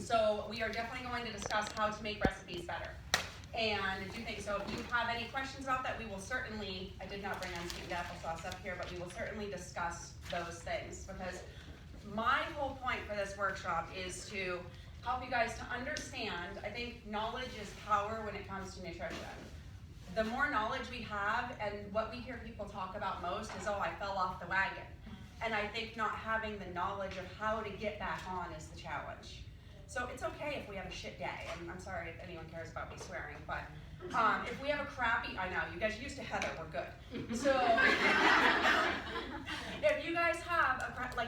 So we are definitely going to discuss how to make recipes better and do things. So if you have any questions about that, we will certainly, I did not bring unsweetened applesauce up here, but we will certainly discuss those things, because my whole point for this workshop is to help you guys to understand. I think knowledge is power when it comes to nutrition. The more knowledge we have, and what we hear people talk about most is, oh, I fell off the wagon. And I think not having the knowledge of how to get back on is the challenge. So it's okay if we have a shit day, and I'm sorry if anyone cares about me swearing, but if we have a crappy, I know, you guys used to Heather, we're good. So if you guys have,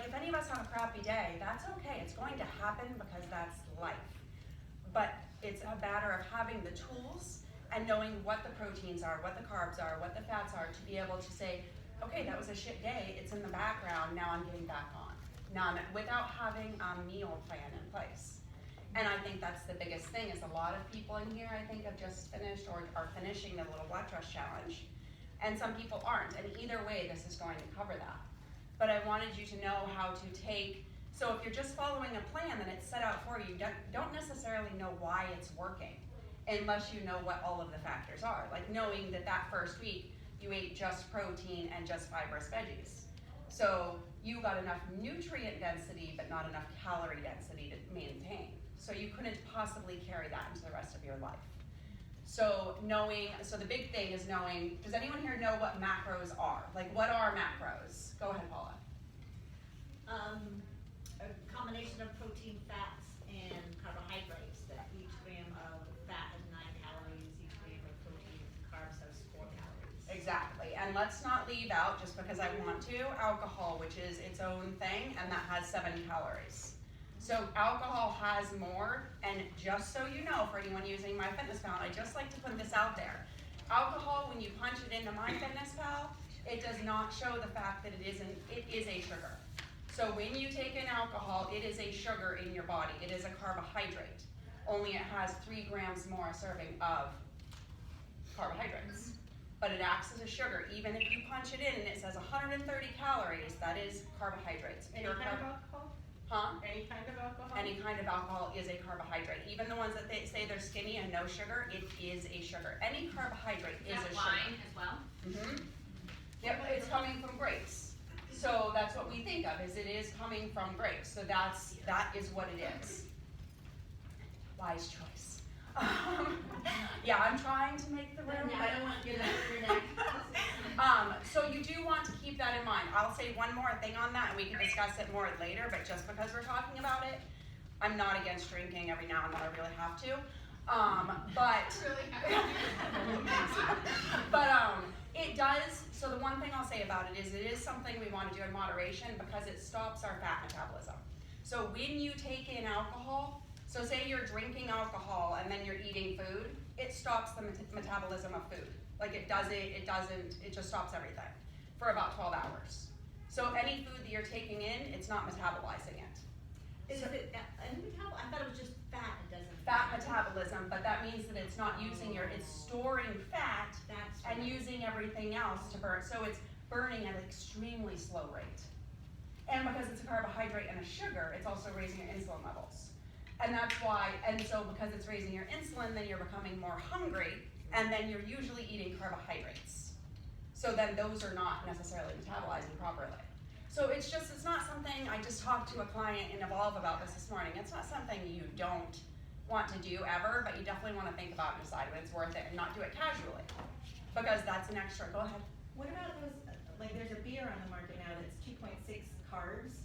if any of us have a crappy day, that's okay. It's going to happen because that's life. But it's a matter of having the tools and knowing what the proteins are, what the carbs are, what the fats are, to be able to say, okay, that was a shit day, it's in the background, now I'm getting back on. Now, without having a meal plan in place. And I think that's the biggest thing, is a lot of people in here, I think, have just finished or are finishing the Little Blood Trust Challenge. And some people aren't, and either way, this is going to cover that. But I wanted you to know how to take, so if you're just following a plan that it's set out for you, don't necessarily know why it's working, unless you know what all of the factors are. Like knowing that that first week, you ate just protein and just fibrous veggies. So you got enough nutrient density, but not enough calorie density to maintain. So you couldn't possibly carry that into the rest of your life. So the big thing is knowing, does anyone here know what macros are? Like, what are macros? Go ahead, Paula. A combination of protein, fats, and carbohydrates. That each gram of fat has 9 calories, each gram of protein and carbs has 4 calories. Exactly, and let's not leave out, just because I want to, alcohol, which is its own thing, and that has 7 calories. So alcohol has more, and just so you know, for anyone using MyFitnessPal, I just like to put this out there. Alcohol, when you punch it into MyFitnessPal, it does not show the fact that it is a sugar. So when you take in alcohol, it is a sugar in your body. It is a carbohydrate. Only it has 3 grams more serving of carbohydrates. But it acts as a sugar. Even if you punch it in and it says 130 calories, that is carbohydrates. Any kind of alcohol? Huh? Any kind of alcohol? Any kind of alcohol is a carbohydrate. Even the ones that they say they're skinny and no sugar, it is a sugar. Any carbohydrate is a sugar. Wine as well? Mm-hmm. Yep, it's coming from grapes. So that's what we think of, is it is coming from grapes. So that is what it is. Wise choice. Yeah, I'm trying to make the room. I don't want to get up your neck. So you do want to keep that in mind. I'll say one more thing on that, and we can discuss it more later, but just because we're talking about it, I'm not against drinking every now and then. I really have to. It does, so the one thing I'll say about it is something we want to do in moderation, because it stops our fat metabolism. So when you take in alcohol, so say you're drinking alcohol and then you're eating food, it stops the metabolism of food. Like it just stops everything for about 12 hours. So any food that you're taking in, it's not metabolizing it. I thought it was just fat. It doesn't. Fat metabolism, but that means that it's not using it's storing fat and using everything else to burn. So it's burning at an extremely slow rate. And because it's a carbohydrate and a sugar, it's also raising your insulin levels. And that's why, and so because it's raising your insulin, then you're becoming more hungry, and then you're usually eating carbohydrates. So then those are not necessarily metabolizing properly. So it's not something, I just talked to a client in Evolve about this morning. It's not something you don't want to do ever, but you definitely want to think about and decide when it's worth it and not do it casually. Because that's an extra, go ahead. What about those, like there's a beer on the market now that's 2.6 carbs?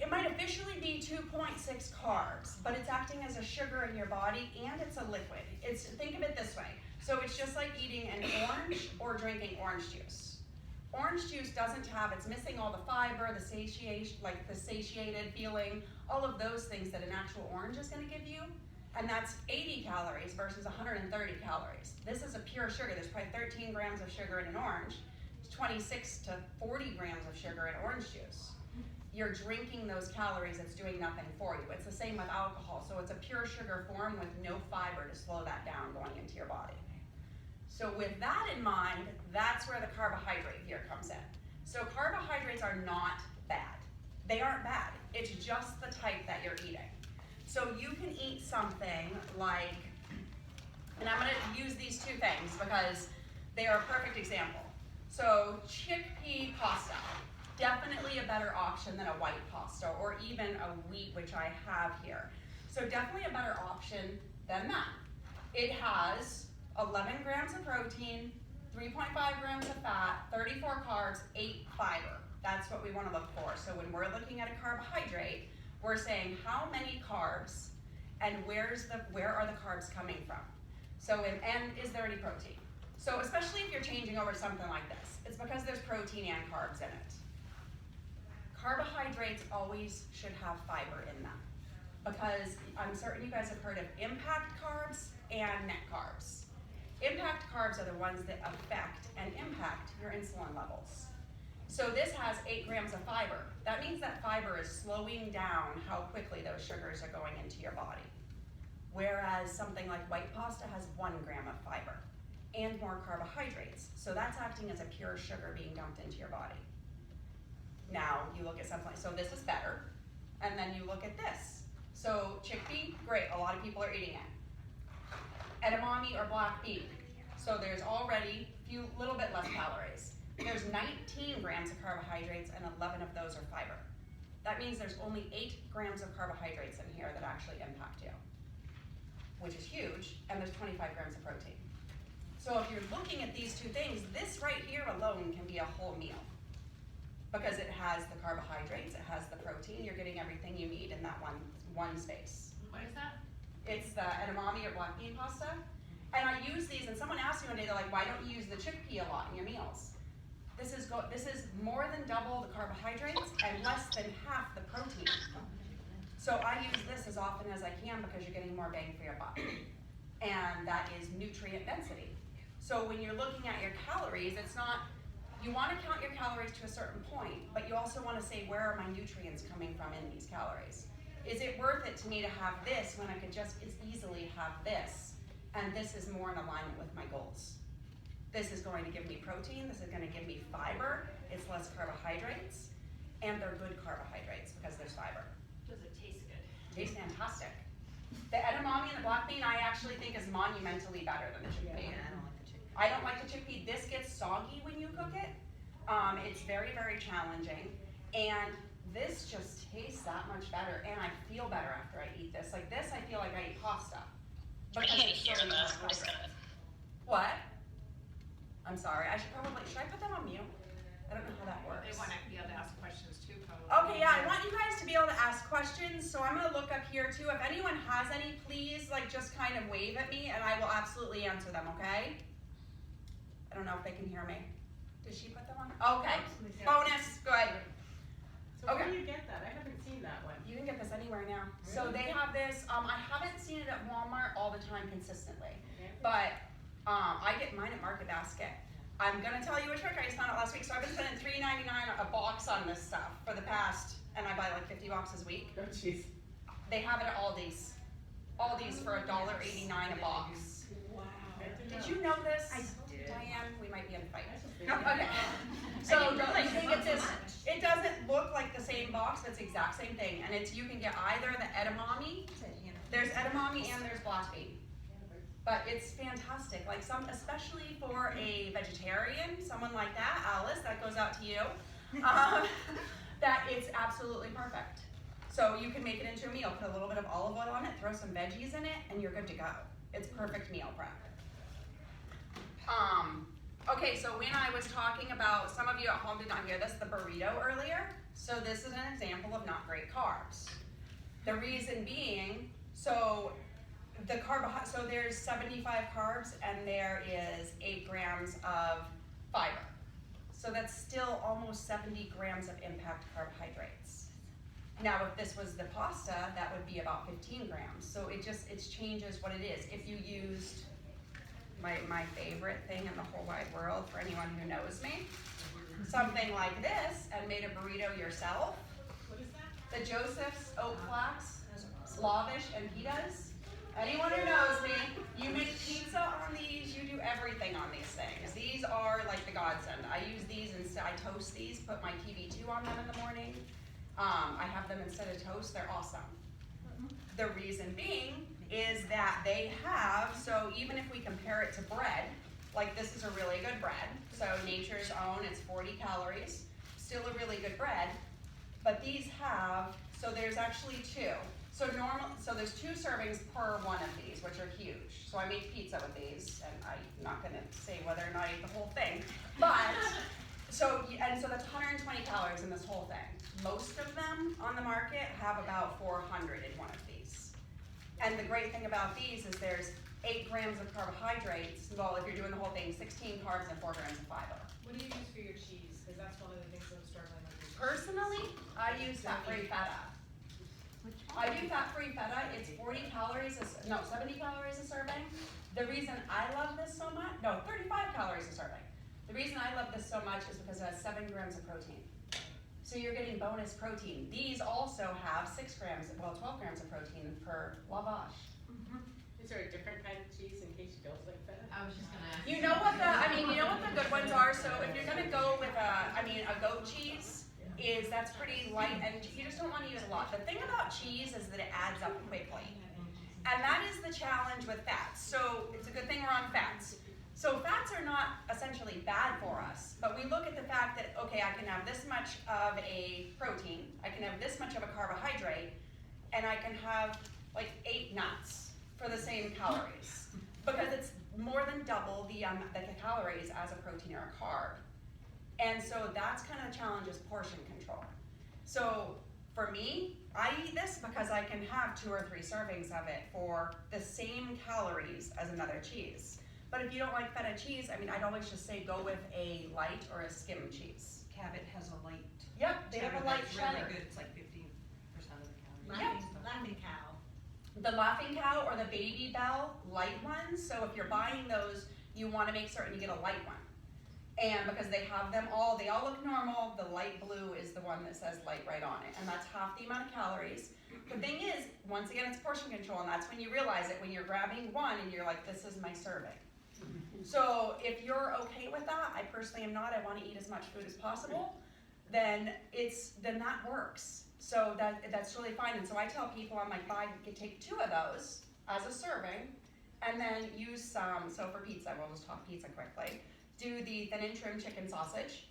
It might officially be 2.6 carbs, but it's acting as a sugar in your body, and it's a liquid. Think of it this way. So it's just like eating an orange or drinking orange juice. Orange juice it's missing all the fiber, the satiation, like the satiated feeling, all of those things that an actual orange is going to give you. And that's 80 calories versus 130 calories. This is a pure sugar. There's probably 13 grams of sugar in an orange. It's 26 to 40 grams of sugar in orange juice. You're drinking those calories, it's doing nothing for you. It's the same with alcohol. So it's a pure sugar form with no fiber to slow that down going into your body. So with that in mind, that's where the carbohydrate here comes in. So carbohydrates are not bad. They aren't bad. It's just the type that you're eating. So you can eat something like, and I'm gonna use these two things because they are a perfect example. So chickpea pasta, definitely a better option than a white pasta or even a wheat, which I have here. So definitely a better option than that. It has 11 grams of protein, 3.5 grams of fat, 34 carbs, 8 fiber. That's what we want to look for. So when we're looking at a carbohydrate, we're saying how many carbs and where are the carbs coming from? So and is there any protein? So especially if you're changing over to something like this, it's because there's protein and carbs in it. Carbohydrates always should have fiber in them because I'm certain you guys have heard of impact carbs and net carbs. Impact carbs are the ones that affect and impact your insulin levels. So this has 8 grams of fiber. That means that fiber is slowing down how quickly those sugars are going into your body. Whereas something like white pasta has 1 gram of fiber and more carbohydrates. So that's acting as a pure sugar being dumped into your body. Now you look at something like, so this is better, and then you look at this. So chickpea, great, a lot of people are eating it. Edamame or black bean. So there's already a little bit less calories. There's 19 grams of carbohydrates and 11 of those are fiber. That means there's only 8 grams of carbohydrates in here that actually impact you, which is huge, and there's 25 grams of protein. So if you're looking at these two things, this right here alone can be a whole meal because it has the carbohydrates, it has the protein, you're getting everything you need in that one space. What is that? It's the edamame or black bean pasta. And I use these, and someone asked me one day, they're like, why don't you use the chickpea a lot in your meals? This is more than double the carbohydrates and less than half the protein. So I use this as often as I can because you're getting more bang for your buck. And that is nutrient density. So when you're looking at your calories, it's not, you want to count your calories to a certain point, but you also want to say, where are my nutrients coming from in these calories? Is it worth it to me to have this when I could just as easily have this? And this is more in alignment with my goals. This is going to give me protein, this is going to give me fiber, it's less carbohydrates, and they're good carbohydrates because there's fiber. Does it taste good? Tastes fantastic. The edamame and the black bean I actually think is monumentally better than the chickpea. I don't like the chickpea. This gets soggy when you cook it. It's very, very challenging. And this just tastes that much better, and I feel better after I eat this. Like this, I feel like I eat pasta. I can't hear that. What? I'm sorry. Should I put them on mute? I don't know how that works. They want to be able to ask questions too, probably. Okay, yeah, I want you guys to be able to ask questions, so I'm gonna look up here too. If anyone has any, please just kind of wave at me and I will absolutely answer them, okay? I don't know if they can hear me. Did she put them on? Okay, bonus, good. So where do you get that? I haven't seen that one. You can get this anywhere now. Really? So they have this, I haven't seen it at Walmart all the time consistently, but I get mine at Market Basket. I'm gonna tell you a trick I just found out last week. So I've been spending $3.99 a box on this stuff for the past, and I buy like 50 boxes a week. Oh, jeez. They have it at Aldi's. Aldi's for $1.89 a box. Wow. Did you know this? I did. Diane, we might be in a fight. That's just Okay. So the thing is this, it doesn't look like the same box, but it's the exact same thing. And it's, you can get either the edamame, there's edamame and there's black bean. But it's fantastic, like especially for a vegetarian, someone like that, Alice, that goes out to you, that it's absolutely perfect. So you can make it into a meal, put a little bit of olive oil on it, throw some veggies in it, and you're good to go. It's perfect meal prep. Okay, so when I was talking about, some of you at home did not hear this, the burrito earlier. So this is an example of not great carbs. The reason being, so there's 75 carbs and there is 8 grams of fiber. So that's still almost 70 grams of impact carbohydrates. Now if this was the pasta, that would be about 15 grams. So it changes what it is. If you used my favorite thing in the whole wide world for anyone who knows me, something like this, and made a burrito yourself. What is that? The Joseph's Oat Flax, Slavish, and pitas. Anyone who knows me, you make pizza on these, you do everything on these things. These are like the godsend. I use these and I toast these, put my TB2 on them in the morning. I have them instead of toast, they're awesome. The reason being is that they have, so even if we compare it to bread, like this is a really good bread, so Nature's Own, it's 40 calories, still a really good bread, but these have, so there's actually two. So there's 2 servings per one of these, which are huge. So I made pizza with these, and I'm not gonna say whether or not I ate the whole thing, but, so that's 120 calories in this whole thing. Most of them on the market have about 400 in one of these. And the great thing about these is there's 8 grams of carbohydrates, well, if you're doing the whole thing, 16 carbs and 4 grams of fiber. What do you use for your cheese? Because that's one of the things I'm struggling with. Personally, I use fat-free feta. I do fat-free feta, it's 70 calories a serving. The reason I love this so much, 35 calories a serving. The reason I love this so much is because it has 7 grams of protein. So you're getting bonus protein. These also have 12 grams of protein per lavage. Is there a different kind of cheese in case you don't like feta? I was just gonna ask. You know what the good ones are, so if you're gonna go with a goat cheese, that's pretty light and you just don't wanna use a lot. The thing about cheese is that it adds up quickly. And that is the challenge with fats. So it's a good thing we're on fats. So fats are not essentially bad for us, but we look at the fact that, okay, I can have this much of a protein, I can have this much of a carbohydrate, and I can have like 8 nuts for the same calories. Because it's more than double the calories as a protein or a carb. And so that's kind of the challenge, is portion control. So for me, I eat this because I can have 2 or 3 servings of it for the same calories as another cheese. But if you don't like feta cheese, I'd always just say go with a light or a skim cheese. Cabot has a light. Yep, they have a light cheddar. Really good, it's like 15% of the calories. Laughing cow. The Laughing Cow or the Baby Bell light ones, so if you're buying those, you want to make certain you get a light one. And because they have them all, they all look normal, the light blue is the one that says light right on it, and that's half the amount of calories. The thing is, once again, it's portion control, and that's when you realize it, when you're grabbing one and you're like, this is my serving. So if you're okay with that, I personally am not, I want to eat as much food as possible, then that works. So that's really fine. And so I tell people, I'm like, take 2 of those as a serving, and then use some, so for pizza, we'll just talk pizza quickly. Do the thin and trim chicken sausage,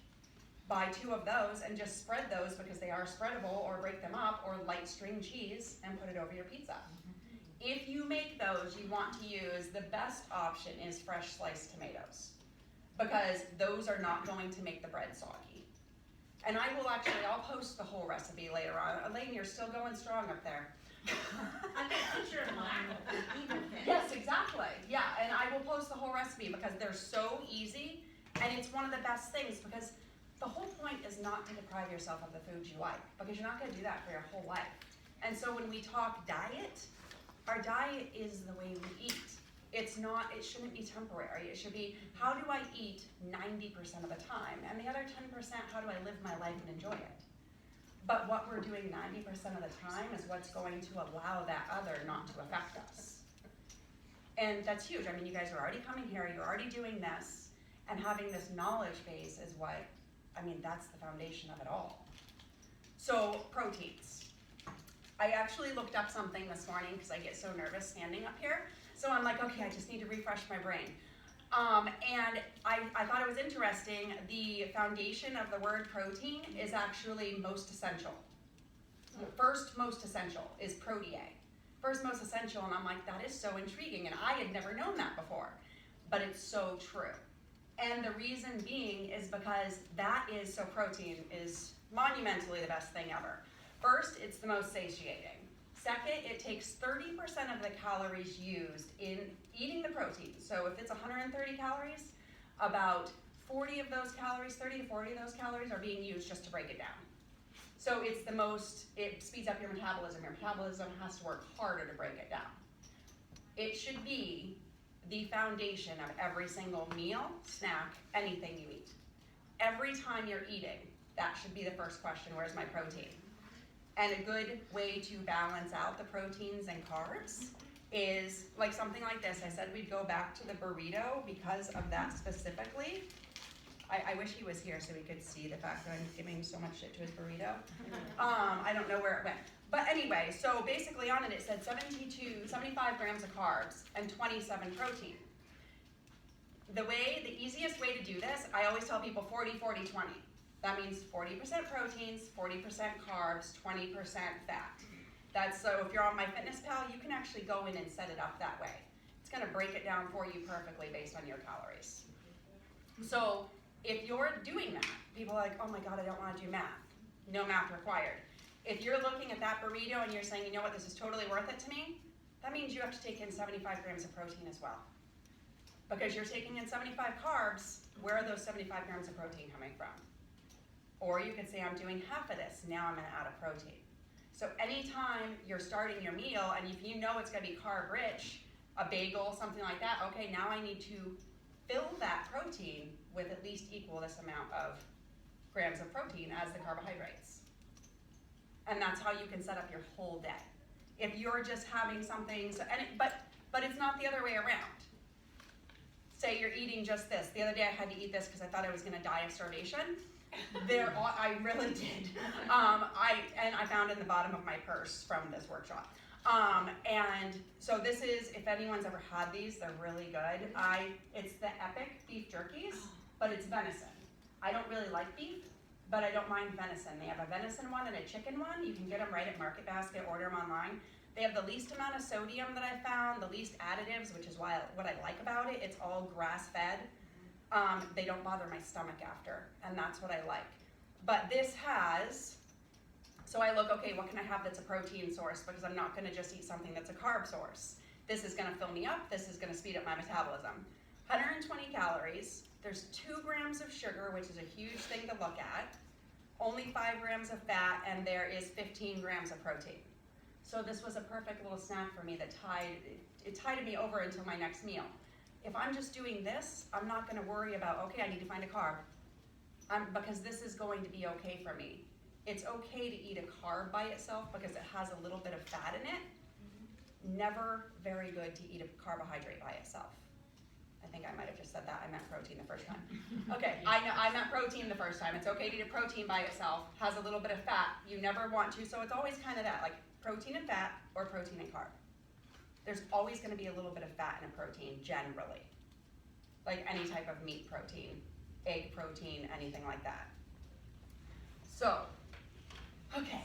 buy 2 of those and just spread those because they are spreadable, or break them up, or light string cheese and put it over your pizza. If you make those, you want to use, the best option is fresh sliced tomatoes, because those are not going to make the bread soggy. And I'll post the whole recipe later on. Elaine, you're still going strong up there. I got a picture of mine with the even thing. Yes, exactly. Yeah, and I will post the whole recipe because they're so easy, and it's one of the best things, because the whole point is not to deprive yourself of the foods you like, because you're not going to do that for your whole life. And so when we talk diet, our diet is the way we eat. It shouldn't be temporary. It should be, how do I eat 90% of the time? And the other 10%, how do I live my life and enjoy it? But what we're doing 90% of the time is what's going to allow that other not to affect us. And that's huge. You guys are already coming here, you're already doing this, and having this knowledge base is that's the foundation of it all. So, proteins. I actually looked up something this morning because I get so nervous standing up here. So I'm like, okay, I just need to refresh my brain. And I thought it was interesting, the foundation of the word protein is actually most essential. First most essential is protea. First most essential, and I'm like, that is so intriguing, and I had never known that before. But it's so true. And the reason being is because protein is monumentally the best thing ever. First, it's the most satiating. Second, it takes 30% of the calories used in eating the protein. So if it's 130 calories, about 40 of those calories, 30 to 40 of those calories are being used just to break it down. So it speeds up your metabolism. Your metabolism has to work harder to break it down. It should be the foundation of every single meal, snack, anything you eat. Every time you're eating, that should be the first question, where's my protein? And a good way to balance out the proteins and carbs is like something like this. I said we'd go back to the burrito because of that specifically. I wish he was here so we could see the fact that I'm giving so much shit to his burrito. I don't know where it went. But anyway, so basically on it said 75 grams of carbs and 27 protein. The easiest way to do this, I always tell people 40, 40, 20. That means 40% proteins, 40% carbs, 20% fat. That's so if you're on MyFitnessPal, you can actually go in and set it up that way. It's gonna break it down for you perfectly based on your calories. So if you're doing that, people are like, oh my God, I don't wanna do math. No math required. If you're looking at that burrito and you're saying, you know what, this is totally worth it to me, that means you have to take in 75 grams of protein as well. Because you're taking in 75 carbs, where are those 75 grams of protein coming from? Or you could say, I'm doing half of this, now I'm gonna add a protein. So anytime you're starting your meal and if you know it's gonna be carb rich, a bagel, something like that, okay, now I need to fill that protein with at least equal this amount of grams of protein as the carbohydrates. And that's how you can set up your whole day. If you're just having something, but it's not the other way around. Say you're eating just this. The other day I had to eat this because I thought I was gonna die of starvation. I really did. I found it in the bottom of my purse from this workshop. And so this is, if anyone's ever had these, they're really good. It's the Epic beef jerkies, but it's venison. I don't really like beef, but I don't mind venison. They have a venison one and a chicken one. You can get them right at Market Basket, order them online. They have the least amount of sodium that I found, the least additives, which is what I like about it. It's all grass-fed. They don't bother my stomach after, and that's what I like. But this has, so I look, okay, what can I have that's a protein source? Because I'm not gonna just eat something that's a carb source. This is gonna fill me up, this is gonna speed up my metabolism. 120 calories, there's 2 grams of sugar, which is a huge thing to look at, only 5 grams of fat, and there is 15 grams of protein. So this was a perfect little snack for me that tided me over until my next meal. If I'm just doing this, I'm not gonna worry about, okay, I need to find a carb, because this is going to be okay for me. It's okay to eat a carb by itself because it has a little bit of fat in it. Never very good to eat a carbohydrate by itself. I think I might have just said that, I meant protein the first time. Okay, I meant protein the first time. It's okay to eat a protein by itself, has a little bit of fat. You never want to, so it's always kind of that, like protein and fat or protein and carb. There's always gonna be a little bit of fat in a protein, generally. Like any type of meat protein, egg protein, anything like that. So, okay.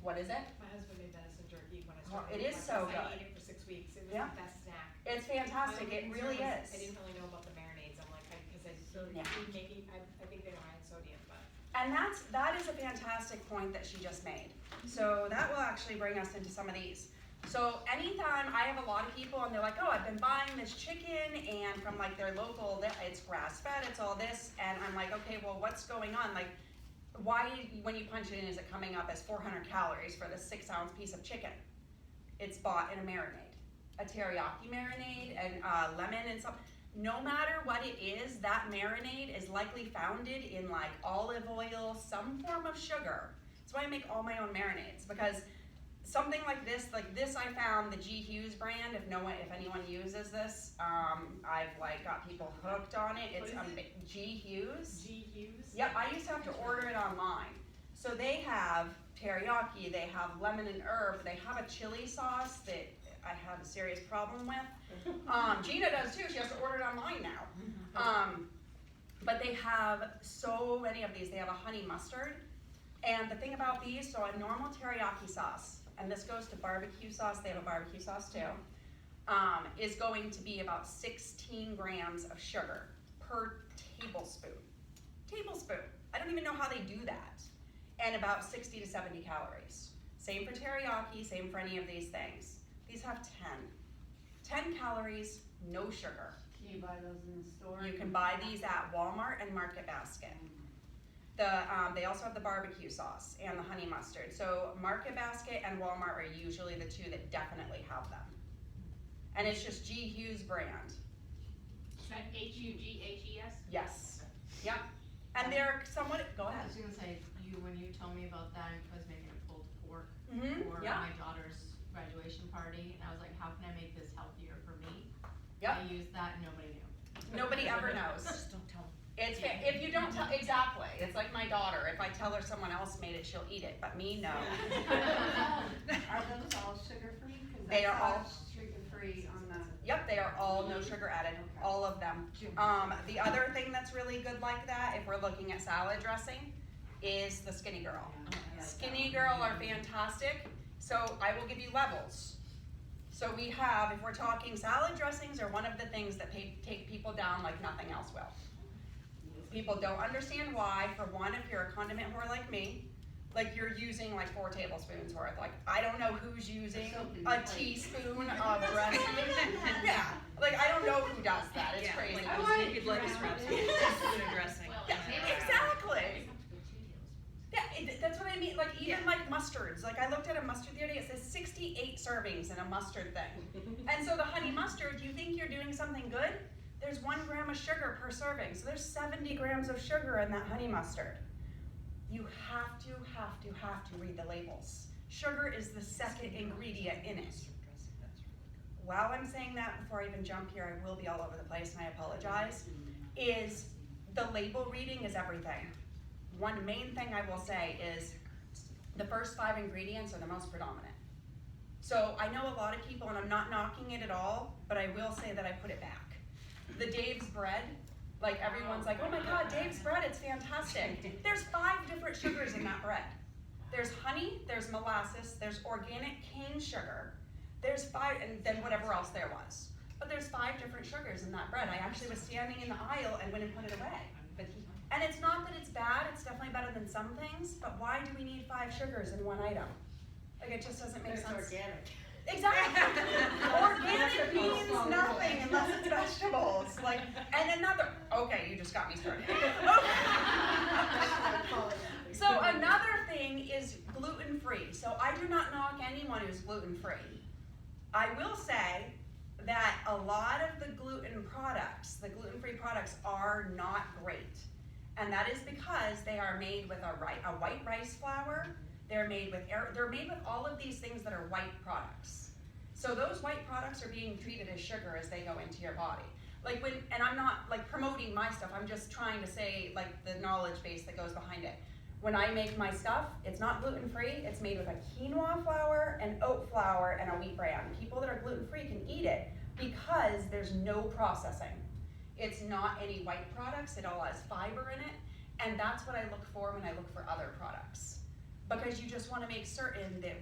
What is it? My husband made venison jerky when I Oh, started. it is so I good. ate it for 6 weeks. It was Yeah. the best snack. It's fantastic, My it only really concern is. was I didn't really know about the marinades. I'm like, Yeah. food making, I think they know I had sodium, but. And that is a fantastic point that she just made. So that will actually bring us into some of these. So anytime I have a lot of people and they're like, oh, I've been buying this chicken and from like their local, it's grass fed, it's all this, and I'm like, okay, well, what's going on? Like, why, when you punch it in, is it coming up as 400 calories for this 6-ounce piece of chicken? It's bought in a marinade, a teriyaki marinade and lemon and some. No matter what it is, that marinade is likely founded in like olive oil, some form of sugar. That's why I make all my own marinades, because something like this I found the G. Hughes brand. If anyone uses this, I've like got people hooked on it. It's G. Hughes. G. Hughes? Yep, I used to have to order it online. So they have teriyaki, they have lemon and herb, they have a chili sauce that I have a serious problem with. Gina does too, she has to order it online now. But they have so many of these. They have a honey mustard. And the thing about these, so a normal teriyaki sauce, and this goes to barbecue sauce, they have a barbecue sauce too, is going to be about 16 grams of sugar per tablespoon. Tablespoon. I don't even know how they do that. And about 60 to 70 calories. Same for teriyaki, same for any of these things. These have 10 calories, no sugar. Can you buy those in the store? You can buy these at Walmart and Market Basket. They also have the barbecue sauce and the honey mustard. So Market Basket and Walmart are usually the two that definitely have them. And it's just G. Hughes brand. Is that Hughes? Yes. Yep. And they're somewhat, go I ahead. was gonna say, when you told me about that, I was making a pulled pork for Yeah. my daughter's graduation party, and I was like, how can I make this healthier for me? Yep. I used that and nobody knew. Nobody ever knows. Just don't tell them. It's, if you don't tell, exactly, it's like my daughter, if I tell her someone else made it, she'll eat it, but me, no. Are those all sugar-free? 'Cause They I are saw all- sugar-free on the. Yep, they are all no sugar added, all of them. The other thing that's really good like that, if we're looking at salad dressing, is the Skinny Girl. Skinny Girl are fantastic, so I will give you levels. So we have, if we're talking salad dressings are one of the things that take people down like nothing else will. People don't understand why. For one, if you're a condiment whore like me, like you're using like 4 tablespoons worth. Like I don't know who's using a teaspoon of dressing. Yeah, like I don't know who does that. It's crazy. I want naked lettuce wraps. Dressing. Yeah, exactly. Yeah, that's what I mean. Like even like mustards. Like I looked at a mustard the other day. It says 68 servings in a mustard thing. And so the honey mustard, you think you're doing something good? There's 1 gram of sugar per serving. So there's 70 grams of sugar in that honey mustard. You have to read the labels. Sugar is the second ingredient in it. While I'm saying that, before I even jump here, I will be all over the place and I apologize, is the label reading is everything. One main thing I will say is the first 5 ingredients are the most predominant. So I know a lot of people, and I'm not knocking it at all, but I will say that I put it back. The Dave's bread, like everyone's like, oh my God, Dave's bread, it's fantastic. There's 5 different sugars in that bread. There's honey, there's molasses, there's organic cane sugar, there's 5, and then whatever else there was. But there's 5 different sugars in that bread. I actually was standing in the aisle and went and put it away. And it's not that it's bad, it's definitely better than some things, but why do we need 5 sugars in one item? Like it just doesn't make It's sense. organic. Exactly. Organic means nothing unless it's vegetables. Like, and another, okay, you just got me started. So another thing is gluten-free. So I do not knock anyone who's gluten-free. I will say that a lot of the gluten products, the gluten-free products, are not great. And that is because they are made with a white rice flour. They're made with all of these things that are white products. So those white products are being treated as sugar as they go into your body. Like and I'm not like promoting my stuff, I'm just trying to say like the knowledge base that goes behind it. When I make my stuff, it's not gluten-free, it's made with a quinoa flour, an oat flour, and a wheat bran. People that are gluten-free can eat it because there's no processing. It's not any white products, it all has fiber in it, and that's what I look for when I look for other products. Because you just want to make certain that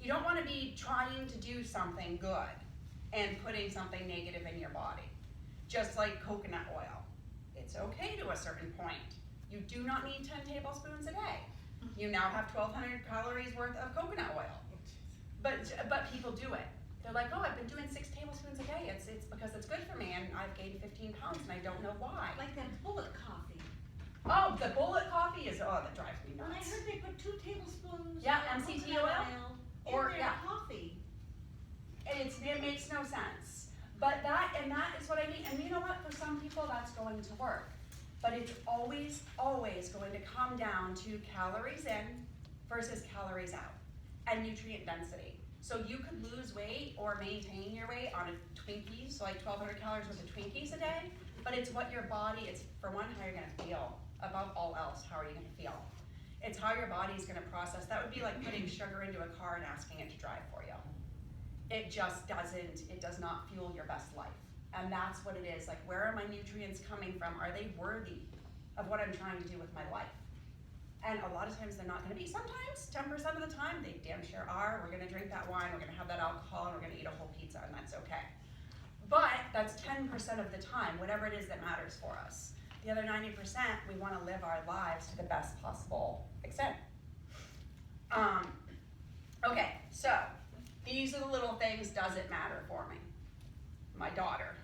you don't want to be trying to do something good and putting something negative in your body. Just like coconut oil. It's okay to a certain point. You do not need 10 tablespoons a day. You now have 1,200 calories worth of coconut oil. But people do it. They're like, oh, I've been doing 6 tablespoons a day. It's because it's good for me, and I've gained 15 pounds, and I don't know why. Like that bullet coffee. Oh, the bullet coffee is, that drives me When I nuts. heard they put 2 tablespoons Yeah, of MCT coconut oil. in Or, their yeah. coffee. It makes no sense. But that is what I mean. And you know what? For some people, that's going to work. But it's always going to come down to calories in versus calories out and nutrient density. So you could lose weight or maintain your weight on a Twinkie, so like 1,200 calories worth of Twinkies a day. But it's what your body, it's for one, how you're gonna feel. Above all else, how are you gonna feel? It's how your body's gonna process. That would be like putting sugar into a car and asking it to drive for you. It just doesn't, it does not fuel your best life. And that's what it is. Like, where are my nutrients coming from? Are they worthy of what I'm trying to do with my life? And a lot of times they're not gonna be. Sometimes, 10% of the time, they damn sure are. We're gonna drink that wine, we're gonna have that alcohol, and we're gonna eat a whole pizza, and that's okay. But that's 10% of the time, whatever it is that matters for us. The other 90%, we wanna live our lives to the best possible extent. Okay, so these are the little things, does it matter for me? My daughter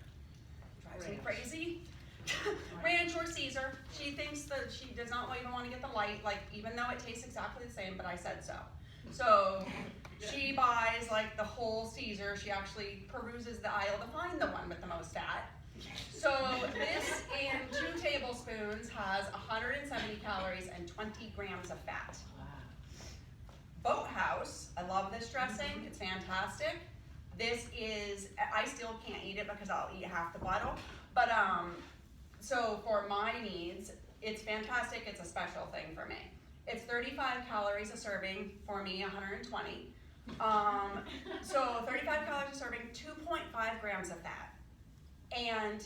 drives me crazy. Ranch or Caesar, she thinks that she does not even want to get the light, like even though it tastes exactly the same, but I said so. So she buys like the whole Caesar, she actually peruses the aisle to find the one with the most fat. So this in 2 tablespoons has 170 calories and 20 grams of fat. Boathouse, I love this dressing, it's fantastic. This is, I still can't eat it because I'll eat half the bottle, but so for my needs, it's fantastic. It's a special thing for me. It's 35 calories a serving, for me 120. So 35 calories a serving, 2.5 grams of fat. And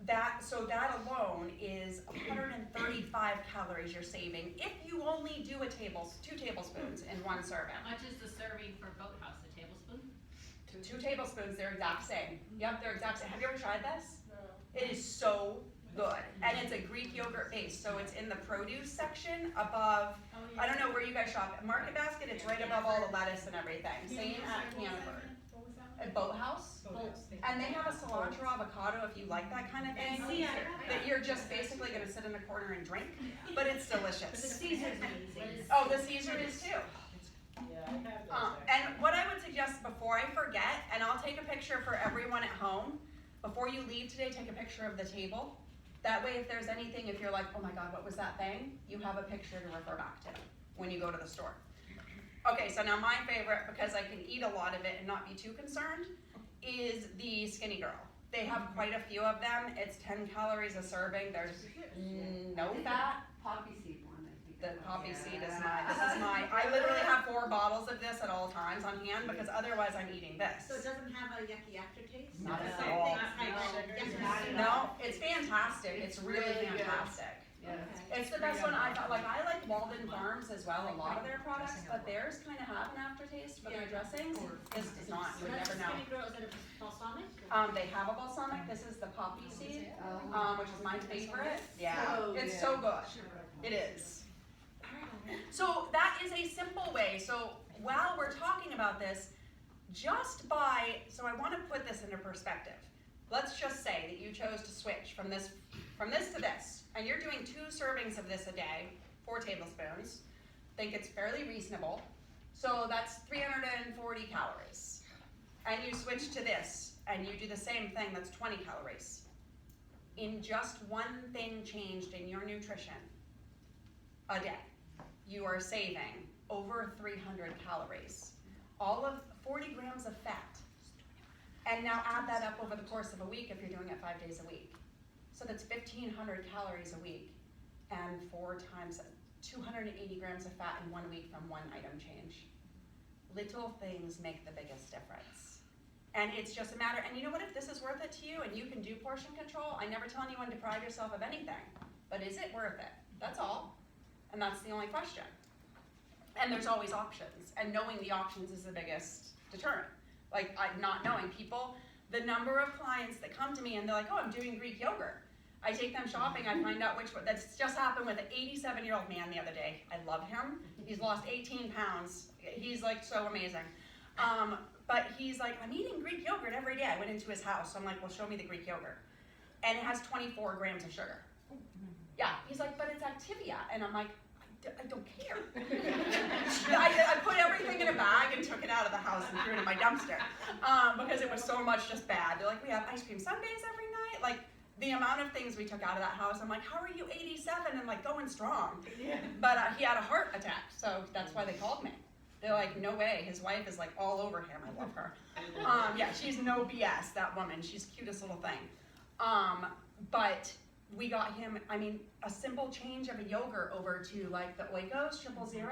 that alone is 135 calories you're saving if you only do 2 tablespoons in one serving. How much is the serving for Boathouse, a tablespoon? 2 tablespoons, they're exact same. Yep, they're exact same. Have you ever tried this? No. It is so good. And it's a Greek yogurt base, so it's in the produce section above, I don't know where you guys shop. At Market Basket, it's right above all the lettuce and everything. Same at Hannaford. At Boathouse. And they have a cilantro avocado if you like that kind of thing. That you're just basically gonna sit in a corner and drink, but it's The delicious. Caesar's amazing. Oh, the Caesar is too. Yeah, I have those there. And what I would suggest before I forget, and I'll take a picture for everyone at home, before you leave today, take a picture of the table. That way, if there's anything, if you're like, oh my God, what was that thing? You have a picture to refer back to when you go to the store. Okay, so now my favorite, because I can eat a lot of it and not be too concerned, is the Skinny Girl. They have quite a few of them. It's 10 calories a serving. There's no fat. Poppy seed one, I think. The poppy seed is I literally have 4 bottles of this at all times on hand because otherwise I'm eating this. So it doesn't have a yucky aftertaste? Not at Some all. things have a yucky No, it's fantastic. It's really fantastic. Yeah. It's the best one I thought. Like I like Walden Farms as well, a lot of their products, but theirs kind of have an aftertaste for their dressings. This does not. You would That's never know. Skinny Girl, is it a balsamic? They have a balsamic. This is the poppy seed, which is my favorite. Yeah, So it's so good. It is. So that is a simple way. So while we're talking about this, so I want to put this into perspective. Let's just say that you chose to switch from this to this, and you're doing 2 servings of this a day, 4 tablespoons. Think it's fairly reasonable. So that's 340 calories. And you switch to this, and you do the same thing, that's 20 calories. In just one thing changed in your nutrition a day, you are saving over 300 calories. All of 40 grams of fat. And now add that up over the course of a week if you're doing it 5 days a week. So that's 1,500 calories a week, and 4 times 280 grams of fat in 1 week from one item change. Little things make the biggest difference. And it's just a matter, and you know what, if this is worth it to you and you can do portion control, I never tell anyone to deprive yourself of anything, but is it worth it? That's all. And that's the only question. And there's always options, and knowing the options is the biggest deterrent. Like, not knowing people, the number of clients that come to me and they're like, oh, I'm doing Greek yogurt. I take them shopping, I find out which one. That's just happened with an 87-year-old man the other day. I love him. He's lost 18 pounds. He's like so amazing. But he's like, I'm eating Greek yogurt every day. I went into his house. So I'm like, well, show me the Greek yogurt. And it has 24 grams of sugar. Yeah, he's like, but it's Activia. And I'm like, I don't care. I put everything in a bag and took it out of the house and threw it in my dumpster because it was so much just bad. They're like, we have ice cream sundaes every night. Like the amount of things we took out of that house, I'm like, how are you 87 and like going strong? Yeah. But he had a heart attack, so that's why they called me. They're like, no way. His wife is like all over him. I love her. Yeah, she's no BS, that woman. She's the cutest little thing. But we got him, I mean, a simple change of a yogurt over to like the Oikos 000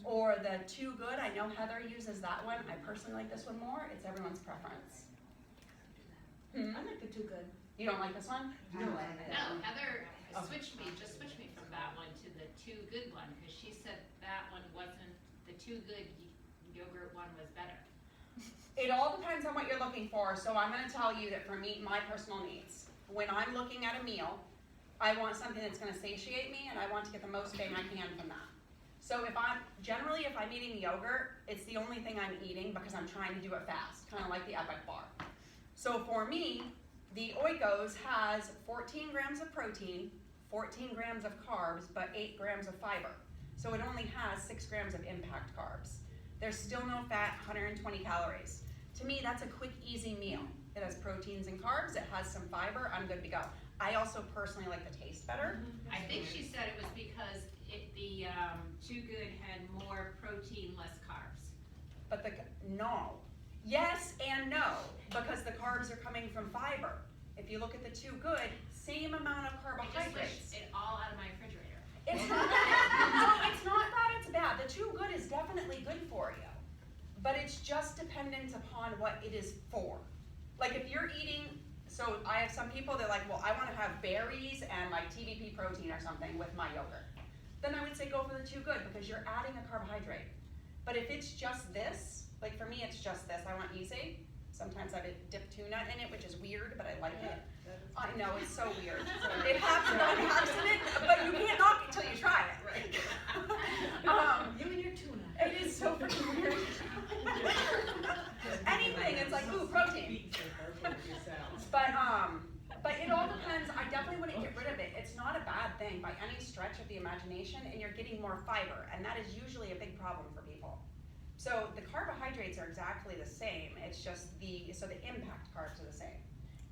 or the Too Good. I know Heather uses that one. I personally like this one more. It's everyone's preference. I like the Too Good. You don't like this one? I don't like it. No, Heather Oh. switched me from that one to the Too Good one, because she said that one wasn't, the Too Good yogurt one was better. It all depends on what you're looking for. So I'm going to tell you that for me, my personal needs, when I'm looking at a meal, I want something that's going to satiate me, and I want to get the most bang I can from that. So if I'm eating yogurt, it's the only thing I'm eating because I'm trying to do it fast, kind of like the Epic bar. So for me, the Oikos has 14 grams of protein, 14 grams of carbs, but 8 grams of fiber. So it only has 6 grams of impact carbs. There's still no fat, 120 calories. To me, that's a quick, easy meal. It has proteins and carbs, it has some fiber, I'm good to go. I also personally like the taste better. I think she said it was because the Too Good had more protein, less carbs. But no, Yes and no, because the carbs are coming from fiber. If you look at the Too Good, same amount of I just carbohydrates. wish it all out of my refrigerator. It's not that, no, it's not that it's bad. The Too Good is definitely good for you. But it's just dependent upon what it is for. Like if you're eating, so I have some people, they're like, well, I wanna have berries and like TVP protein or something with my yogurt. Then I would say go for the Too Good because you're adding a carbohydrate. But if it's just this, like for me it's just this, I want easy. Sometimes I dip tuna in it, which is weird, but I like it. I know, it's so weird. It happens on accident, but you can't knock it till you try it. You and your tuna. It is so freaking weird. Anything, it's like, ooh, protein. But it all depends. I definitely wouldn't get rid of it. It's not a bad thing by any stretch of the imagination, and you're getting more fiber, and that is usually a big problem for people. So the carbohydrates are exactly the same. It's just the impact carbs are the same.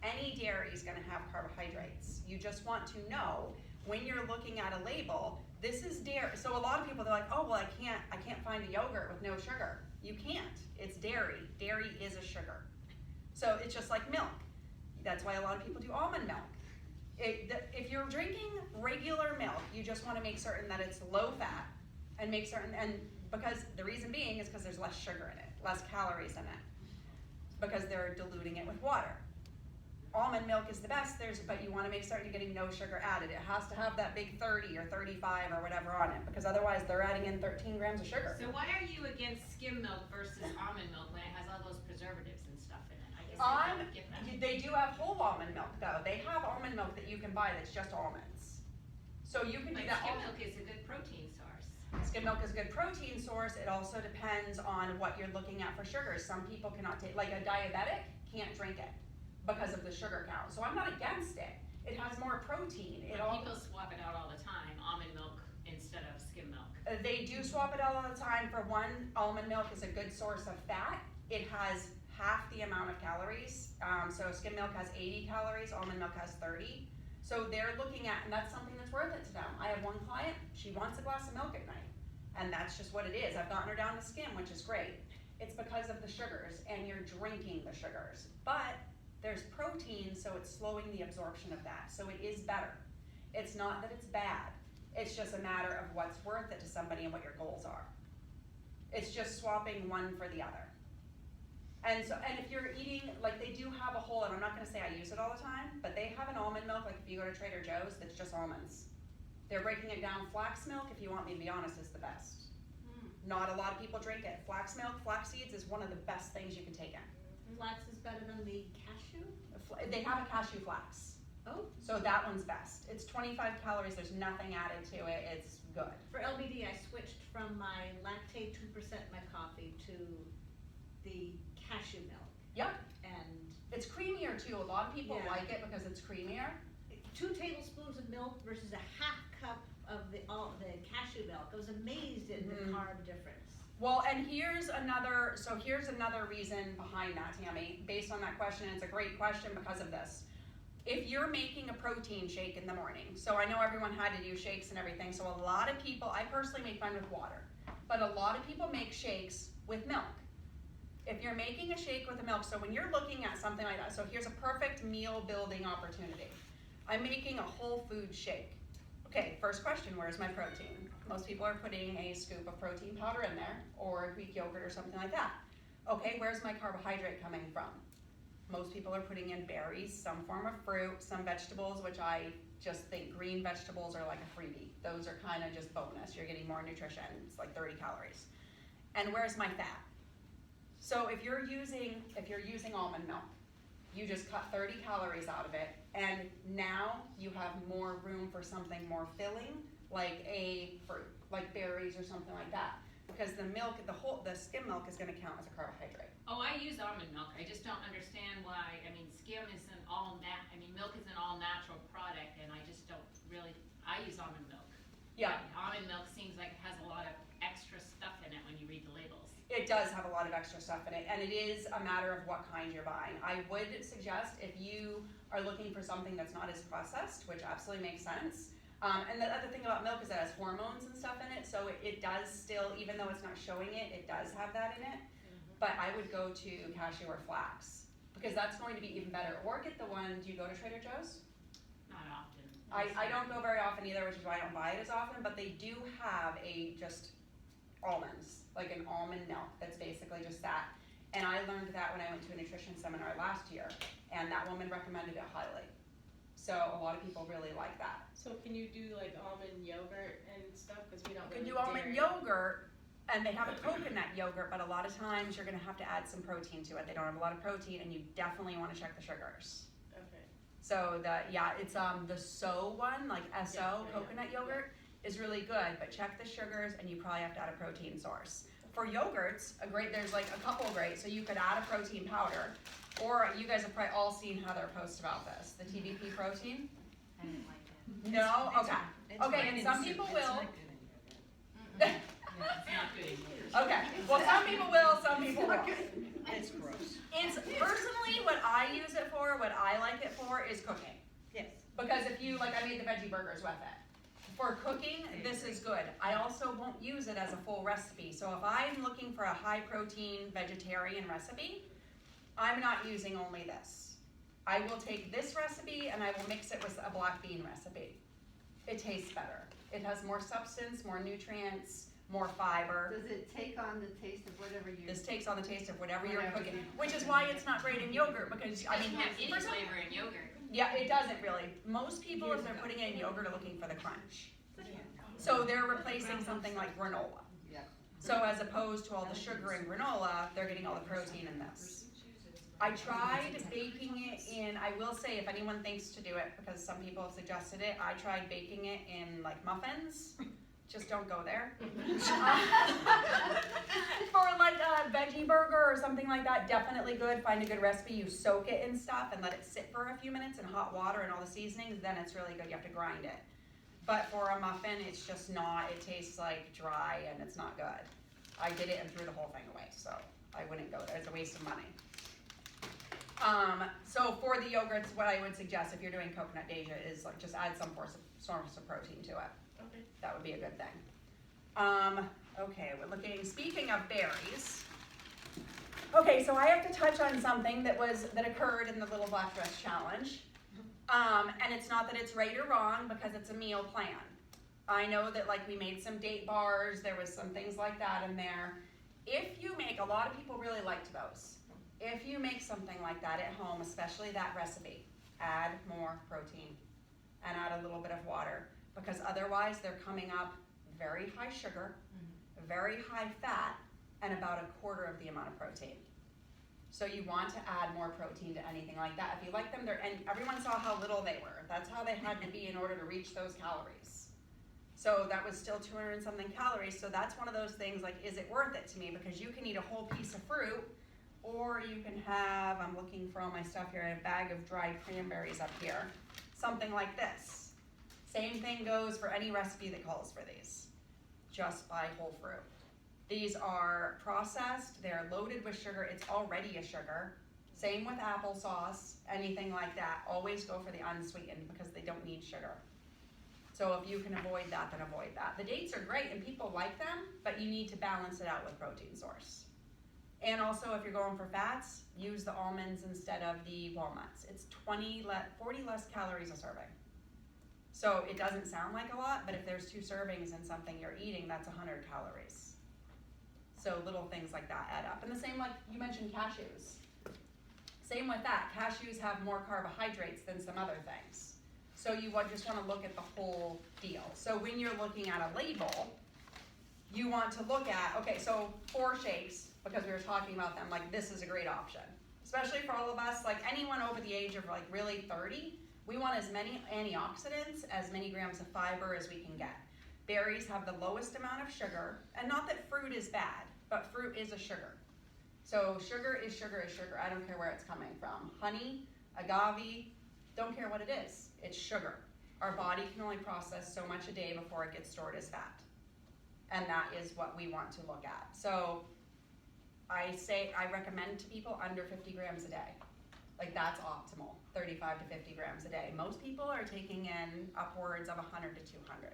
Any dairy is gonna have carbohydrates. You just want to know when you're looking at a label, this is dairy. So a lot of people, they're like, oh, well, I can't find a yogurt with no sugar. You can't, it's dairy. Dairy is a sugar. So it's just like milk. That's why a lot of people do almond milk. If you're drinking regular milk, you just wanna make certain that it's low fat and make certain, and because the reason being is because there's less sugar in it, less calories in it, because they're diluting it with water. Almond milk is the best, but you want to make certain you're getting no sugar added. It has to have that big 30 or 35 or whatever on it, because otherwise they're adding in 13 grams of sugar. So why are you against skim milk versus almond milk when it has all those preservatives and stuff in it? I guess I don't get that. They do have whole almond milk though. They have almond milk that you can buy that's just almonds. So you can do But that. skim milk is a good protein source. Skim milk is a good protein source. It also depends on what you're looking at for sugars. Some people cannot take, like a diabetic can't drink it because of the sugar count. So I'm not against it. It has more protein. People swap it out all the time, almond milk instead of skim milk. They do swap it out all the time. For one, almond milk is a good source of fat. It has half the amount of calories. So skim milk has 80 calories, almond milk has 30. So they're looking at, and that's something that's worth it to them. I have one client, she wants a glass of milk at night. And that's just what it is. I've gotten her down to skim, which is great. It's because of the sugars, and you're drinking the sugars. But there's protein, so it's slowing the absorption of that. So it is better. It's not that it's bad. It's just a matter of what's worth it to somebody and what your goals are. It's just swapping one for the other. And if you're eating, like they do have a whole, and I'm not gonna say I use it all the time, but they have an almond milk, like if you go to Trader Joe's, that's just almonds. They're breaking it down. Flax milk, if you want me to be honest, is the best. Not a lot of people drink it. Flax milk, flax seeds is one of the best things you can take in. Flax is better than the cashew? They have a cashew flax. Oh. So that one's best. It's 25 calories, there's nothing added to it, it's good. For LBD, I switched from my lactate 2% in my coffee to the cashew milk. Yep. And It's creamier too. A lot of people Yeah. like it because it's creamier. 2 tablespoons of milk versus a half cup of the cashew milk. I was amazed at the carb difference. Well, and here's another reason behind that, Tammy, based on that question, and it's a great question because of this. If you're making a protein shake in the morning, so I know everyone had to do shakes and everything, so a lot of people, I personally make mine with water, but a lot of people make shakes with milk. If you're making a shake with the milk, so when you're looking at something like that, so here's a perfect meal building opportunity. I'm making a whole food shake. Okay, first question, where's my protein? Most people are putting a scoop of protein powder in there, or a Greek yogurt or something like that. Okay, where's my carbohydrate coming from? Most people are putting in berries, some form of fruit, some vegetables, which I just think green vegetables are like a freebie. Those are kind of just bonus. You're getting more nutrition. It's like 30 calories. And where's my fat? So if you're using almond milk, you just cut 30 calories out of it, and now you have more room for something more filling, like a fruit, like berries or something like that. Because the milk, the skim milk is going to count as a carbohydrate. Oh, I use almond milk. I just don't understand why. I mean, skim is an milk is an all natural product, and I just don't really. I use almond milk. Yeah. And almond milk seems like it has a lot of extra stuff in it when you read the labels. It does have a lot of extra stuff in it, and it is a matter of what kind you're buying. I would suggest if you are looking for something that's not as processed, which absolutely makes sense. And the other thing about milk is that it has hormones and stuff in it, so it does still, even though it's not showing it, it does have that in it. but I would go to cashew or flax, because that's going to be even better. Or get the one, do you go to Trader Joe's? Not often. I don't go very often either, which is why I don't buy it as often, but they do have a just almonds, like an almond milk that's basically just that. And I learned that when I went to a nutrition seminar last year, and that woman recommended it highly. So a lot of people really like that. So can you do like almond yogurt and stuff, cause we don't You can really do almond dairy. yogurt, and they have a coconut yogurt, but a lot of times you're gonna have to add some protein to it. They don't have a lot of protein, and you definitely wanna check the sugars. Okay. So it's the SO one, like SO, Yeah, yeah, coconut yeah. yogurt, is really good, but check the sugars, and you probably have to add a protein source. For yogurts, there's like a couple great, so you could add a protein powder, or you guys have probably all seen Heather post about this, the TVP protein. I didn't like it. No? Okay, and some people will. Yeah, it's not good anymore. Okay, well, some people will, some people won't. It's gross. It's personally what I use it for, what I like it for is cooking. Yes. Because if you, like, I made the veggie burgers with it. For cooking, this is good. I also won't use it as a full recipe. So if I'm looking for a high protein vegetarian recipe, I'm not using only this. I will take this recipe and I will mix it with a black bean recipe. It tastes better. It has more substance, more nutrients, more fiber. Does it take on the taste of whatever you? This takes on the taste of whatever you're Whatever. cooking, which is why it's not great in yogurt, because, I mean, Doesn't have any for some- flavor in yogurt. yeah, it doesn't really. Most people, if they're putting it in yogurt, are looking for the crunch. So they're replacing something like granola. Yeah. So as opposed to all the sugar in granola, they're getting all the protein in this. I tried baking it in, I will say, if anyone thinks to do it, because some people have suggested it, I tried baking it in like muffins. Just don't go there. For like a veggie burger or something like that, definitely good. Find a good recipe, you soak it in stuff and let it sit for a few minutes in hot water and all the seasonings, then it's really good. You have to grind it. But for a muffin, it's just not, it tastes like dry and it's not good. I did it and threw the whole thing away, so I wouldn't go there. It's a waste of money. So for the yogurts, what I would suggest if you're doing coconut Deja is like just add some source of protein to it. Okay. That would be a good thing. Okay, we're looking, speaking of berries. Okay, so I have to touch on something that occurred in the Little Black Dress Challenge. And it's not that it's right or wrong because it's a meal plan. I know that like we made some date bars, there was some things like that in there. If you make, a lot of people really liked those. If you make something like that at home, especially that recipe, add more protein and add a little bit of water, because otherwise they're coming up very high sugar, very high fat, and about 1/4 of the amount of protein. So you want to add more protein to anything like that. If you like them, and everyone saw how little they were. That's how they had to be in order to reach those calories. So that was still 200 and something calories. So that's one of those things like, is it worth it to me? Because you can eat a whole piece of fruit, or you can have, I'm looking for all my stuff here, a bag of dried cranberries up here. Something like this. Same thing goes for any recipe that calls for these. Just buy whole fruit. These are processed, they're loaded with sugar, it's already a sugar. Same with applesauce, anything like that. Always go for the unsweetened because they don't need sugar. So if you can avoid that, then avoid that. The dates are great and people like them, but you need to balance it out with protein source. And also if you're going for fats, use the almonds instead of the walnuts. It's 40 less calories a serving. So it doesn't sound like a lot, but if there's 2 servings in something you're eating, that's 100 calories. So little things like that add up. And the same, like you mentioned, cashews. Same with that. Cashews have more carbohydrates than some other things. So you just want to look at the whole deal. So when you're looking at a label, you want to look at, okay, so 4 shakes, because we were talking about them, like this is a great option. Especially for all of us, like anyone over the age of like really 30, we want as many antioxidants, as many grams of fiber as we can get. Berries have the lowest amount of sugar, and not that fruit is bad, but fruit is a sugar. So sugar is sugar is sugar. I don't care where it's coming from. Honey, agave, don't care what it is. It's sugar. Our body can only process so much a day before it gets stored as fat. And that is what we want to look at. So I recommend to people under 50 grams a day. Like that's optimal, 35 to 50 grams a day. Most people are taking in upwards of 100 to 200.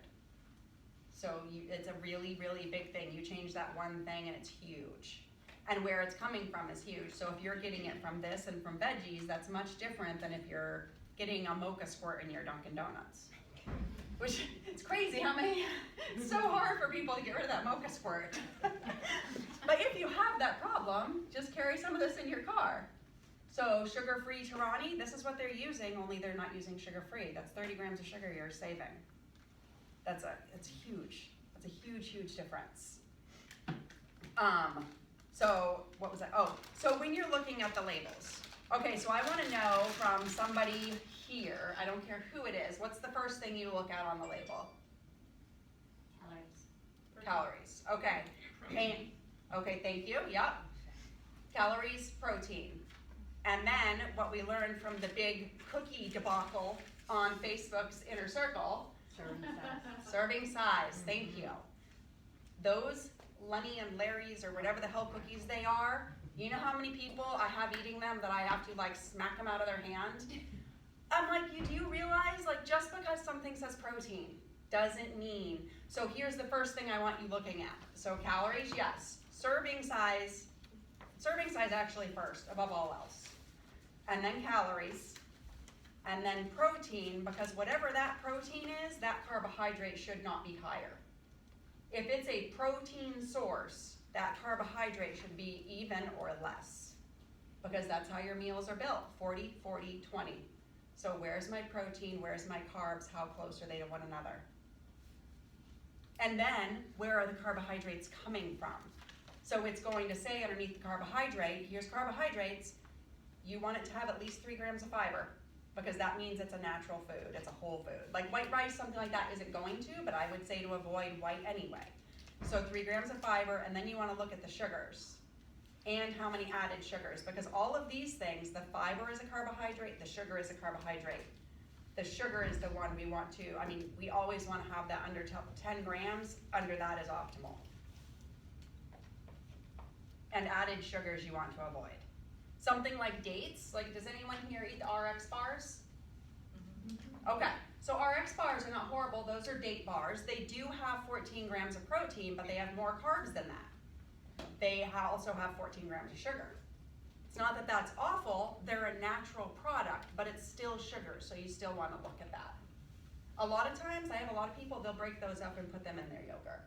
So it's a really, really big thing. You change that one thing and it's huge. and where it's coming from is huge. So if you're getting it from this and from veggies, that's much different than if you're getting a mocha squirt in your Dunkin' Donuts. Which, it's crazy how many, it's so hard for people to get rid of that mocha squirt. But if you have that problem, just carry some of this in your car. So sugar-free Tirani, this is what they're using, only they're not using sugar-free. That's 30 grams of sugar you're saving. It's huge. That's a huge, huge difference. So what was that? Oh, so when you're looking at the labels. Okay, so I want to know from somebody here, I don't care who it is, what's the first thing you look at on the label? Calories. Okay. Okay, thank you. Yep. Calories, protein. And then what we learned from the big cookie debacle on Facebook's Inner Circle, serving size. Thank you. Those Lenny and Larry's or whatever the hell cookies they are, you know how many people I have eating them that I have to like smack them out of their hand? I'm like, do you realize like just because something says protein doesn't mean, so here's the first thing I want you looking at. So calories, yes. Serving size actually first above all else. And then calories, and then protein, because whatever that protein is, that carbohydrate should not be higher. If it's a protein source, that carbohydrate should be even or less, because that's how your meals are built, 40, 40, 20. So where's my protein, where's my carbs, how close are they to one another? And then, where are the carbohydrates coming from? So it's going to say underneath the carbohydrate, here's carbohydrates, you want it to have at least 3 grams of fiber, because that means it's a natural food, it's a whole food. Like white rice, something like that isn't going to, but I would say to avoid white anyway. So 3 grams of fiber, and then you want to look at the sugars and how many added sugars, because all of these things, the fiber is a carbohydrate, the sugar is a carbohydrate. The sugar is the one we want to, we always want to have that under 10 grams, under that is optimal. And added sugars you want to avoid. Something like dates, like does anyone here eat the RX bars? Okay, so RX bars are not horrible, those are date bars. They do have 14 grams of protein, but they have more carbs than that. They also have 14 grams of sugar. It's not that that's awful, they're a natural product, but it's still sugar, so you still want to look at that. A lot of times, I have a lot of people, they'll break those up and put them in their yogurt.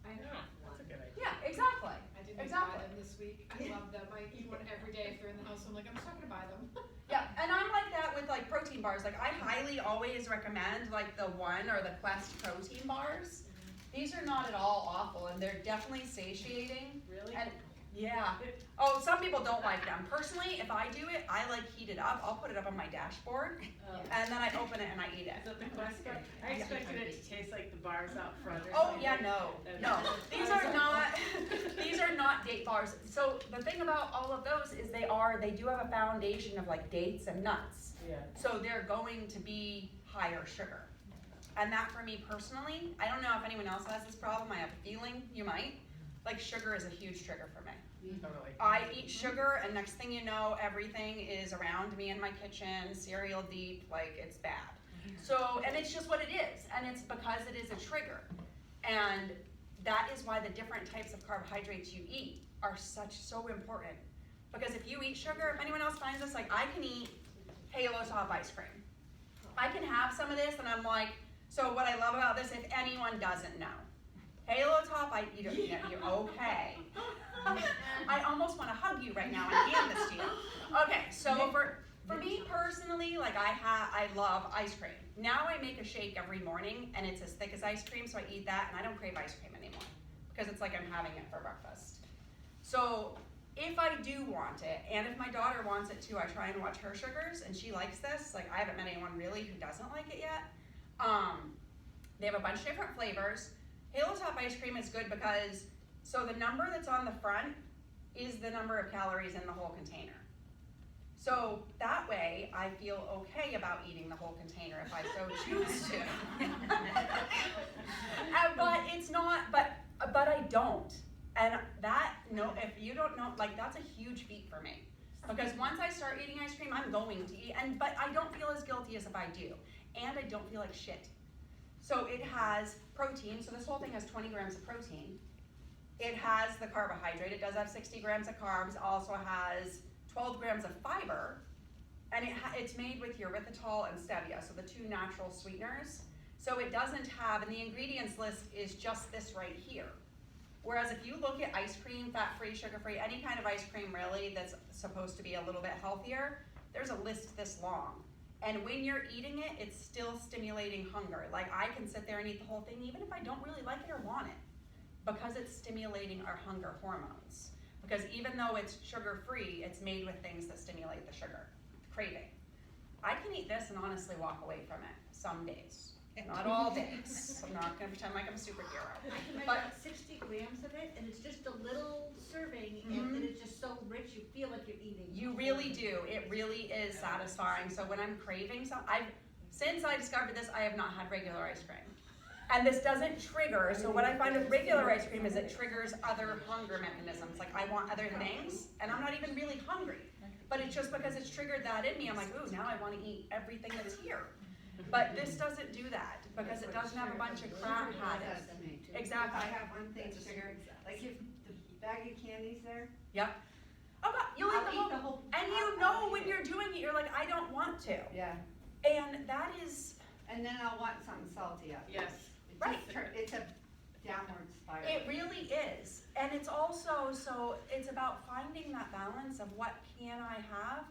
I know. That's a good idea. Yeah, exactly. I didn't Exactly. buy them this week. I love them. I eat one every day if they're in the house. I'm like, I'm just not gonna buy them. Yeah, and I'm like that with like protein bars. Like I highly always recommend like the One or the Quest protein bars. These are not at all awful, and they're definitely satiating. Really? And yeah. Oh, some people don't like them. Personally, if I do it, I like heat it up. I'll put it up on my dashboard, and then I open it and I eat it. Is that the Quest bar? I expected it to taste like the bars out front or Oh something. yeah, no. These are not date bars. So the thing about all of those is they do have a foundation of like dates and nuts. Yeah. So they're going to be higher sugar. And that for me personally, I don't know if anyone else has this problem, I have a feeling you might. Like sugar is a huge trigger for me. Totally. I eat sugar and next thing you know, everything is around me in my kitchen, cereal deep, like it's bad. So, and it's just what it is, and it's because it is a trigger. And that is why the different types of carbohydrates you eat are so important. Because if you eat sugar, if anyone else finds this, like I can eat Halo Top ice cream. I can have some of this and I'm like, so what I love about this, if anyone doesn't know, Halo Top, you're okay. I almost want to hug you right now and hand this to you. Okay, so for me personally, like I love ice cream. Now I make a shake every morning and it's as thick as ice cream, so I eat that and I don't crave ice cream anymore because it's like I'm having it for breakfast. So if I do want it, and if my daughter wants it too, I try and watch her sugars and she likes this. Like I haven't met anyone really who doesn't like it yet. They have a bunch of different flavors. Halo Top ice cream is good because, so the number that's on the front is the number of calories in the whole container. So that way I feel okay about eating the whole container if I so choose to. But it's not, but I don't. And that, no, if you don't know, like that's a huge feat for me. Because once I start eating ice cream, I'm going to eat, but I don't feel as guilty as if I do. And I don't feel like shit. So it has protein, so this whole thing has 20 grams of protein. It has the carbohydrate, it does have 60 grams of carbs, also has 12 grams of fiber, and it's made with erythritol and stevia, so the two natural sweeteners. So it doesn't have, and the ingredients list is just this right here. Whereas if you look at ice cream, fat-free, sugar-free, any kind of ice cream really that's supposed to be a little bit healthier, there's a list this long. And when you're eating it, it's still stimulating hunger. Like I can sit there and eat the whole thing even if I don't really like it or want it, because it's stimulating our hunger hormones. Because even though it's sugar-free, it's made with things that stimulate the sugar craving. I can eat this and honestly walk away from it some days. Not all days. I'm not gonna pretend like I'm a superhero. I can measure But out 60 grams of it, and it's just a little serving, Mhm. and it's just so rich, you feel like you're eating. you really do. It really is satisfying. So when I'm craving since I discovered this, I have not had regular ice cream. And this doesn't trigger, so what I find with regular ice cream is it triggers other hunger mechanisms. Like I want other things, and I'm not even really hungry. But it's just because it's triggered that in me, I'm like, ooh, now I wanna eat everything that's here. But this doesn't do that, because it doesn't have a bunch of crap habits. Exactly. I have one thing, sugar, like if the bag of candy's there, Yep. Oh God, you'll I'll eat the whole, and you I'll know eat when it. you're doing it, you're like, I don't want to. yeah, And that is, and then I'll want something salty after. Yes. It Right. just it's a downward spiral. it really is. And it's also, so it's about finding that balance of what can I have.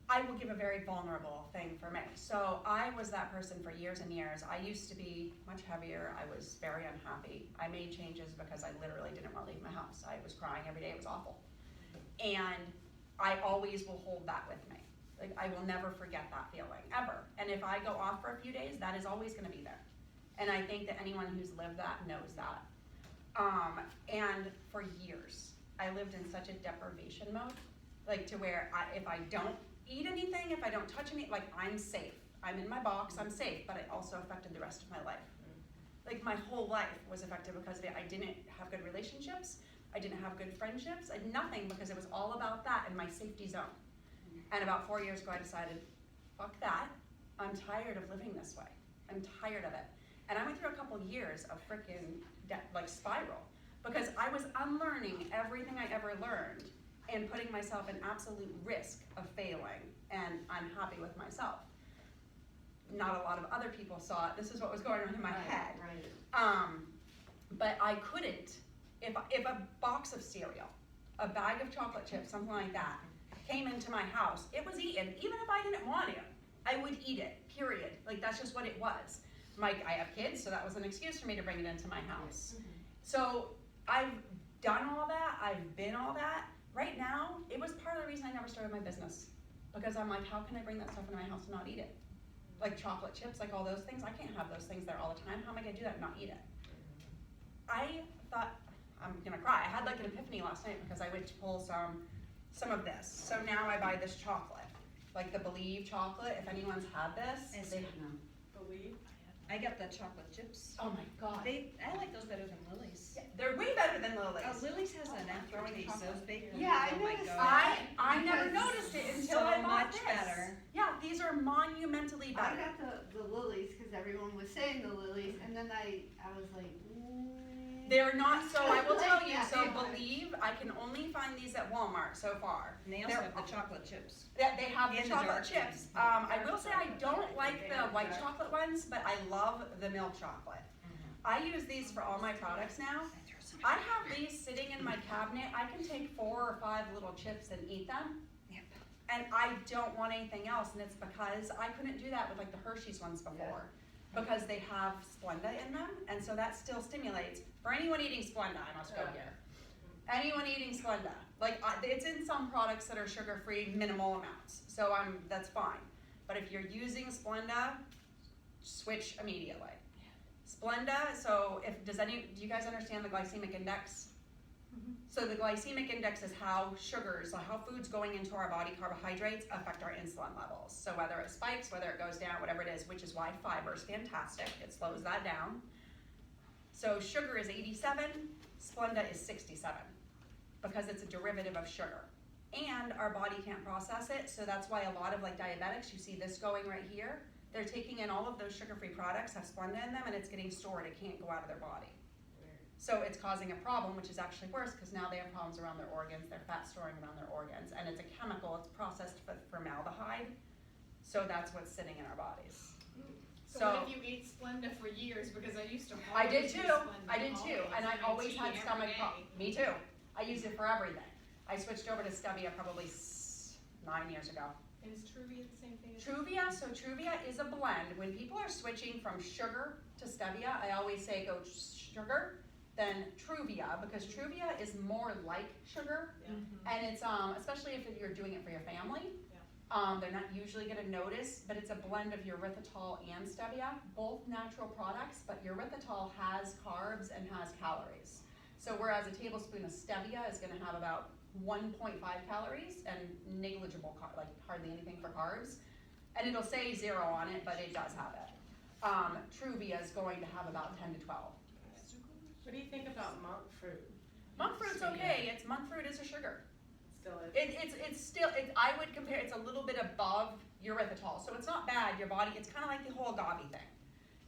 I will give a very vulnerable thing for me. So I was that person for years and years. I used to be much heavier. I was very unhappy. I made changes because I literally didn't want to leave my house. I was crying every day. It was awful. And I always will hold that with me. Like I will never forget that feeling, ever. And if I go off for a few days, that is always gonna be there. And I think that anyone who's lived that knows that. And for years, I lived in such a deprivation mode, like to where if I don't eat anything, if I don't touch any, like I'm safe. I'm in my box, I'm safe, but it also affected the rest of my life. Like my whole life was affected because of it. I didn't have good relationships, I didn't have good friendships, I had nothing, because it was all about that in my safety zone. And about 4 years ago I decided, fuck that, I'm tired of living this way. I'm tired of it. And I went through a couple years of freaking spiral, because I was unlearning everything I ever learned and putting myself in absolute risk of failing and unhappy with myself. Not a lot of other people saw it. This is what was going on in my head. Right. But I couldn't, if a box of cereal, a bag of chocolate chips, something like that, came into my house, it was eaten. Even if I didn't want to, I would eat it, period. Like that's just what it was. I have kids, so that was an excuse for me to bring it into my house. So I've done all that, I've been all that. Right now, it was part of the reason I never started my business. Because I'm like, how can I bring that stuff into my house and not eat it? Like chocolate chips, like all those things, I can't have those things there all the time. How am I gonna do that and not eat it? I thought, I'm gonna cry. I had like an epiphany last night because I went to pull some of this. So now I buy this chocolate, like the Believe chocolate. If anyone's had this, Believe? I got the chocolate chips. oh my God. I like those better than Lily's. They're way better than Lily's. Lily's has an aftertaste, those big ones. Yeah, I oh my noticed God. I never Because noticed it until so I bought much this. better. Yeah, these are monumentally I better. got the lilies, cause everyone was saying the lilies, and then I was like, They're not, so I will tell you, Yeah, so they are. Believe, I can only find these at Walmart so far. And they They're- also have the chocolate chips. They have the And the chocolate dark chips. ones. I will say I don't like the white chocolate ones, but I love the milk chocolate. I use these for all my products now. I have these sitting in my cabinet. I can take 4 or 5 little chips and eat them. Yep. And I don't want anything else, and it's because I couldn't do that with like the Hershey's ones before. Because they have Splenda in them, and so that still stimulates. For anyone eating Splenda, I must go here. Anyone eating Splenda, like it's in some products that are sugar-free, minimal amounts, so that's fine. But if you're using Splenda, switch immediately. Splenda, so do you guys understand the glycemic index? So the glycemic index is how sugars, like how food's going into our body, carbohydrates, affect our insulin levels. So whether it spikes, whether it goes down, whatever it is, which is why fiber is fantastic, it slows that down. So sugar is 87, Splenda is 67, because it's a derivative of sugar. And our body can't process it, so that's why a lot of like diabetics, you see this going right here, they're taking in all of those sugar-free products, have Splenda in them, and it's getting stored, it can't go out of their body. So it's causing a problem, which is actually worse because now they have problems around their organs, their fat storing around their organs, and it's a chemical, it's processed with formaldehyde, so that's what's sitting in our bodies. So what if you ate Splenda for years, because I used to I did always too, use Splenda and I my always tea had every stomach day. problems. Me too. I used it for everything. I switched over to Stevia probably 9 years ago. And is Truvia the same thing as? Truvia, so Truvia is a blend. When people are switching from sugar to Stevia, I always say go sugar, then Truvia, because Truvia is more like sugar, and it's especially if you're doing it for your family. They're not usually going to notice, but it's a blend of erythritol and Stevia, both natural products, but erythritol has carbs and has calories. So whereas a tablespoon of Stevia is going to have about 1.5 calories and negligible, like hardly anything for carbs, and it'll say 0 on it, but it does have it. Truvia is going to have about 10 to 12. What do you think about monk fruit? Monk fruit's okay. Monk fruit is a sugar. Still is. It's still, I would compare, it's a little bit above erythritol, so it's not bad. Your body, it's kind of like the whole agave thing.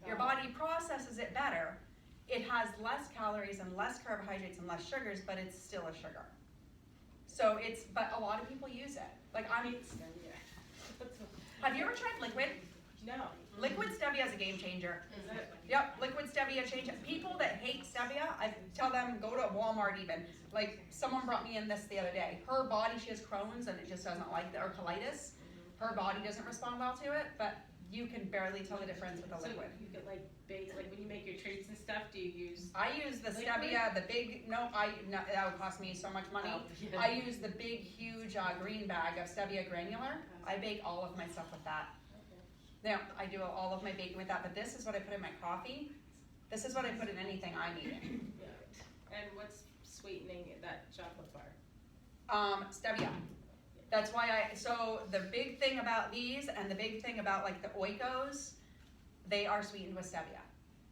Your body processes it better. It has less calories and less carbohydrates and less sugars, but it's still a sugar. So but a lot of people use it. Like have you ever tried liquid? No. Liquid Stevia is a game changer. Is it? Yep, liquid Stevia change. People that hate Stevia, I tell them go to Walmart even. Like someone brought me in this the other day. Her body, she has Crohn's and it just doesn't like it, or colitis. Her body doesn't respond well to it, but you can barely tell the difference with a So liquid. you could like bake, like when you make your treats and stuff, do you use? I use the Liquid? Stevia, the big, no, that would cost me so much money. Oh, yeah. I use the big, huge green bag of Stevia granular. I bake all of my stuff with that. Now, I do all of my baking with that, but this is what I put in my coffee. This is what I put in anything I'm eating. Yeah. And what's sweetening that chocolate bar? Stevia. That's why so the big thing about these and the big thing about like the Oikos, they are sweetened with Stevia.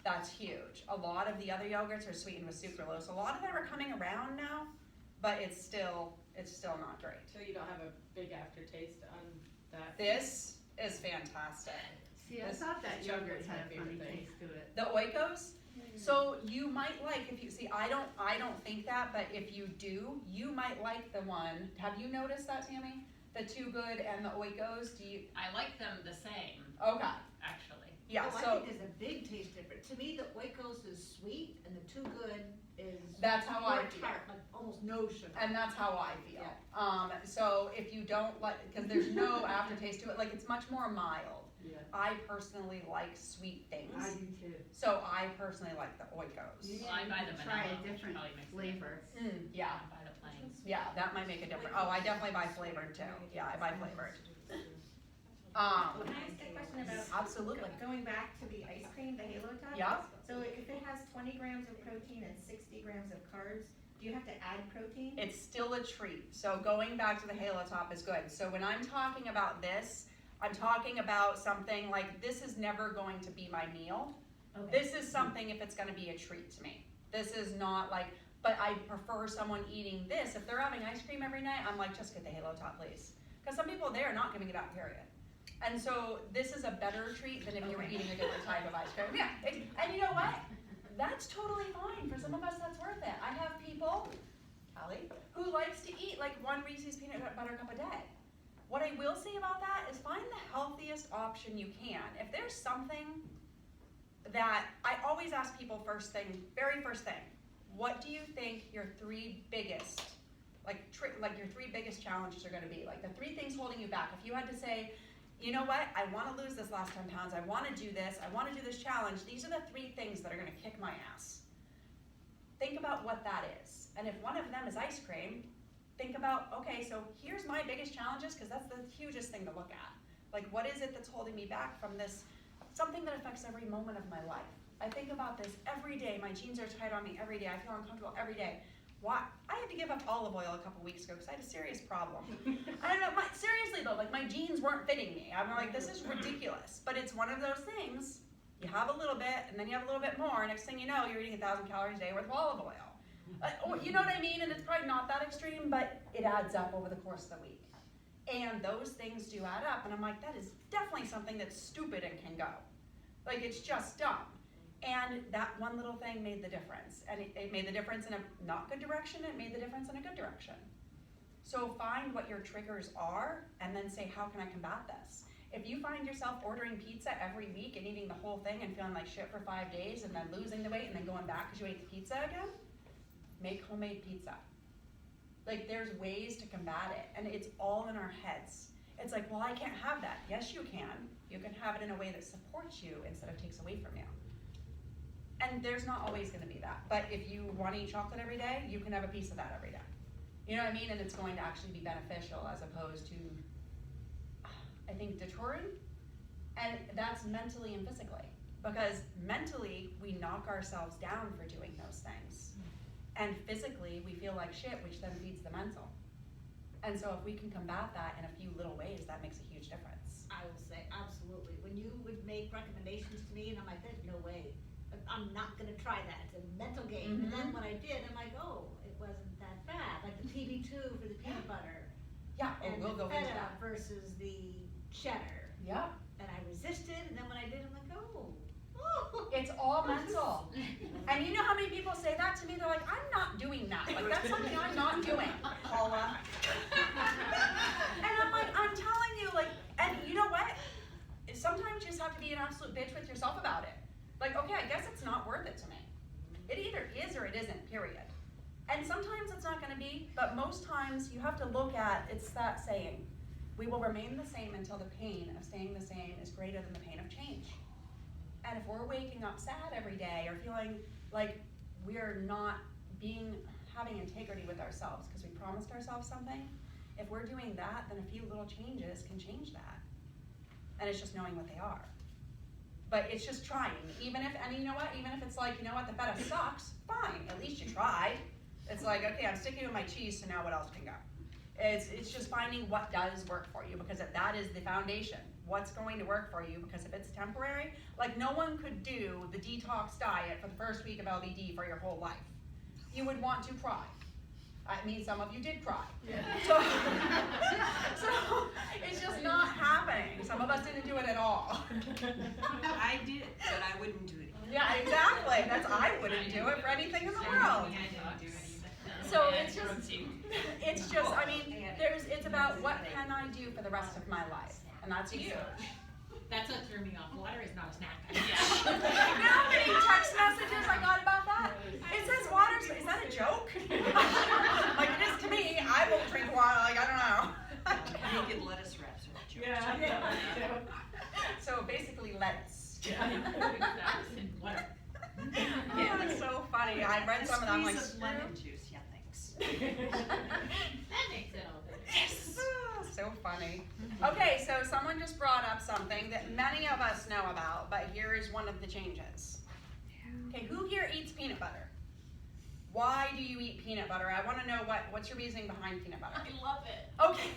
That's huge. A lot of the other yogurts are sweetened with sucralose. A lot of them are coming around now, but it's still not great. So you don't have a big aftertaste on that? This is fantastic. See, I This thought that yogurt chocolate's my had a funny favorite thing. taste to it. The Oikos, so you might like, if you see, I don't think that, but if you do, you might like the one. Have you noticed that, Tammy? The Too Good and the Oikos, I like them the same, okay, actually. yeah, Oh, I so think there's a big taste difference. To me, the Oikos is sweet and the Too Good is that's how I more feel. tart, like almost no sugar. And that's how I feel. So if you don't like, because there's no aftertaste to it, like it's much more mild. Yeah. I personally like sweet things, I do too. so I personally like the Oikos. Yeah. Well, I buy the Try vanilla, a different probably makes a flavor. difference. Yeah, I buy the plain. yeah, that might make a difference. Oh, I definitely buy flavored too. Yeah, I buy flavored. Can I ask a question about Absolutely. going back to the ice cream, the Halo Top? Yeah. So if it has 20 grams of protein and 60 grams of carbs, do you have to add protein? It's still a treat. So going back to the Halo Top is good. So when I'm talking about this, I'm talking about something like this is never going to be my meal. Okay. This is something if it's going to be a treat to me. This is not like, but I prefer someone eating this. If they're having ice cream every night, I'm like, just get the Halo Top, please. Because some people, they are not giving it up, period. And so this is a better treat than if you were eating a different type of ice cream. Yeah, and you know what? That's totally fine. For some of us, that's worth it. I have people, Callie, who likes to eat like one Reese's peanut butter cup a day. What I will say about that is find the healthiest option you can. If there's something that I always ask people very first thing, what do you think your three biggest, your three biggest challenges are going to be? Like the three things holding you back. If you had to say, you know what, I want to lose this last 10 pounds, I want to do this, I want to do this challenge, these are the three things that are going to kick my ass. Think about what that is. And if one of them is ice cream, think about, okay, so here's my biggest challenges, because that's the hugest thing to look at. Like, what is it that's holding me back from this, something that affects every moment of my life? I think about this every day. My jeans are tight on me every day. I feel uncomfortable every day. Why? I had to give up olive oil a couple weeks ago because I had a serious problem. I don't know, seriously though, like my jeans weren't fitting me. I'm like, this is ridiculous. But it's one of those things, you have a little bit, and then you have a little bit more, next thing you know, you're eating 1,000 calories a day worth of olive oil. Or, you know what I mean? And it's probably not that extreme, but it adds up over the course of the week. And those things do add up, and I'm like, that is definitely something that's stupid and can go. Like, it's just dumb. And that one little thing made the difference. And it made the difference in a not good direction, it made the difference in a good direction. So find what your triggers are and then say, how can I combat this? If you find yourself ordering pizza every week and eating the whole thing and feeling like shit for 5 days and then losing the weight and then going back because you ate the pizza again, make homemade pizza. Like, there's ways to combat it, and it's all in our heads. It's like, well, I can't have that. Yes, you can. You can have it in a way that supports you instead of takes away from you. And there's not always gonna be that. But if you wanna eat chocolate every day, you can have a piece of that every day. You know what I mean? And it's going to actually be beneficial as opposed to, I think, deterring. And that's mentally and physically. Because mentally, we knock ourselves down for doing those things. And physically, we feel like shit, which then feeds the mental. And so if we can combat that in a few little ways, that makes a huge difference. I will say, absolutely. When you would make recommendations to me, and I'm like, there's no way. I'm not gonna try that. It's a mental game. And then when I did, I'm like, oh, it wasn't that bad. Like the PB2 for the peanut butter. Yeah, And we'll the go into feta that. versus the cheddar. Yeah. And I resisted, and then when I did, I'm like, oh. It's all mental. And you know how many people say that to me? They're like, I'm not doing that. Like, that's something I'm not doing, Paula. And I'm like, I'm telling you, like, and you know what? Sometimes you just have to be an absolute bitch with yourself about it. Like, okay, I guess it's not worth it to me. It either is or it isn't, period. And sometimes it's not gonna be, but most times you have to look at, it's that saying, we will remain the same until the pain of staying the same is greater than the pain of change. And if we're waking up sad every day or feeling like we're not having integrity with ourselves because we promised ourselves something, if we're doing that, then a few little changes can change that. And it's just knowing what they are. But it's just trying. And you know what, even if it's like, you know what, the feta sucks, fine, at least you tried. It's like, okay, I'm sticking with my cheese, so now what else can go? It's just finding what does work for you, because that is the foundation. What's going to work for you, because if it's temporary, like no one could do the detox diet for the first week of LBD for your whole life. You would want to cry. I mean, some of you did cry. Yeah. So it's just not happening. Some of us didn't do it at all. I did, but I wouldn't do it. Yeah, exactly. I wouldn't do it for anything in the world. So it's just, I mean, it's about what can I do for the rest of my life, and that's huge. That's what threw me off. Water is not a snack. You know how many text messages I got about that? It says water, is that a joke? Like it is to me, I won't drink water, like I don't know. Naked lettuce wraps are a joke. Yeah. So basically lettuce. Water. Yeah, that's so funny. I read some of them, I'm like, Squeeze of lemon juice, yeah, thanks. That makes it all better. yes. So funny. Okay, so someone just brought up something that many of us know about, but here is one of the changes. Okay, who here eats peanut butter? Why do you eat peanut butter? I want to know what's your reasoning behind peanut butter. I love it. Okay,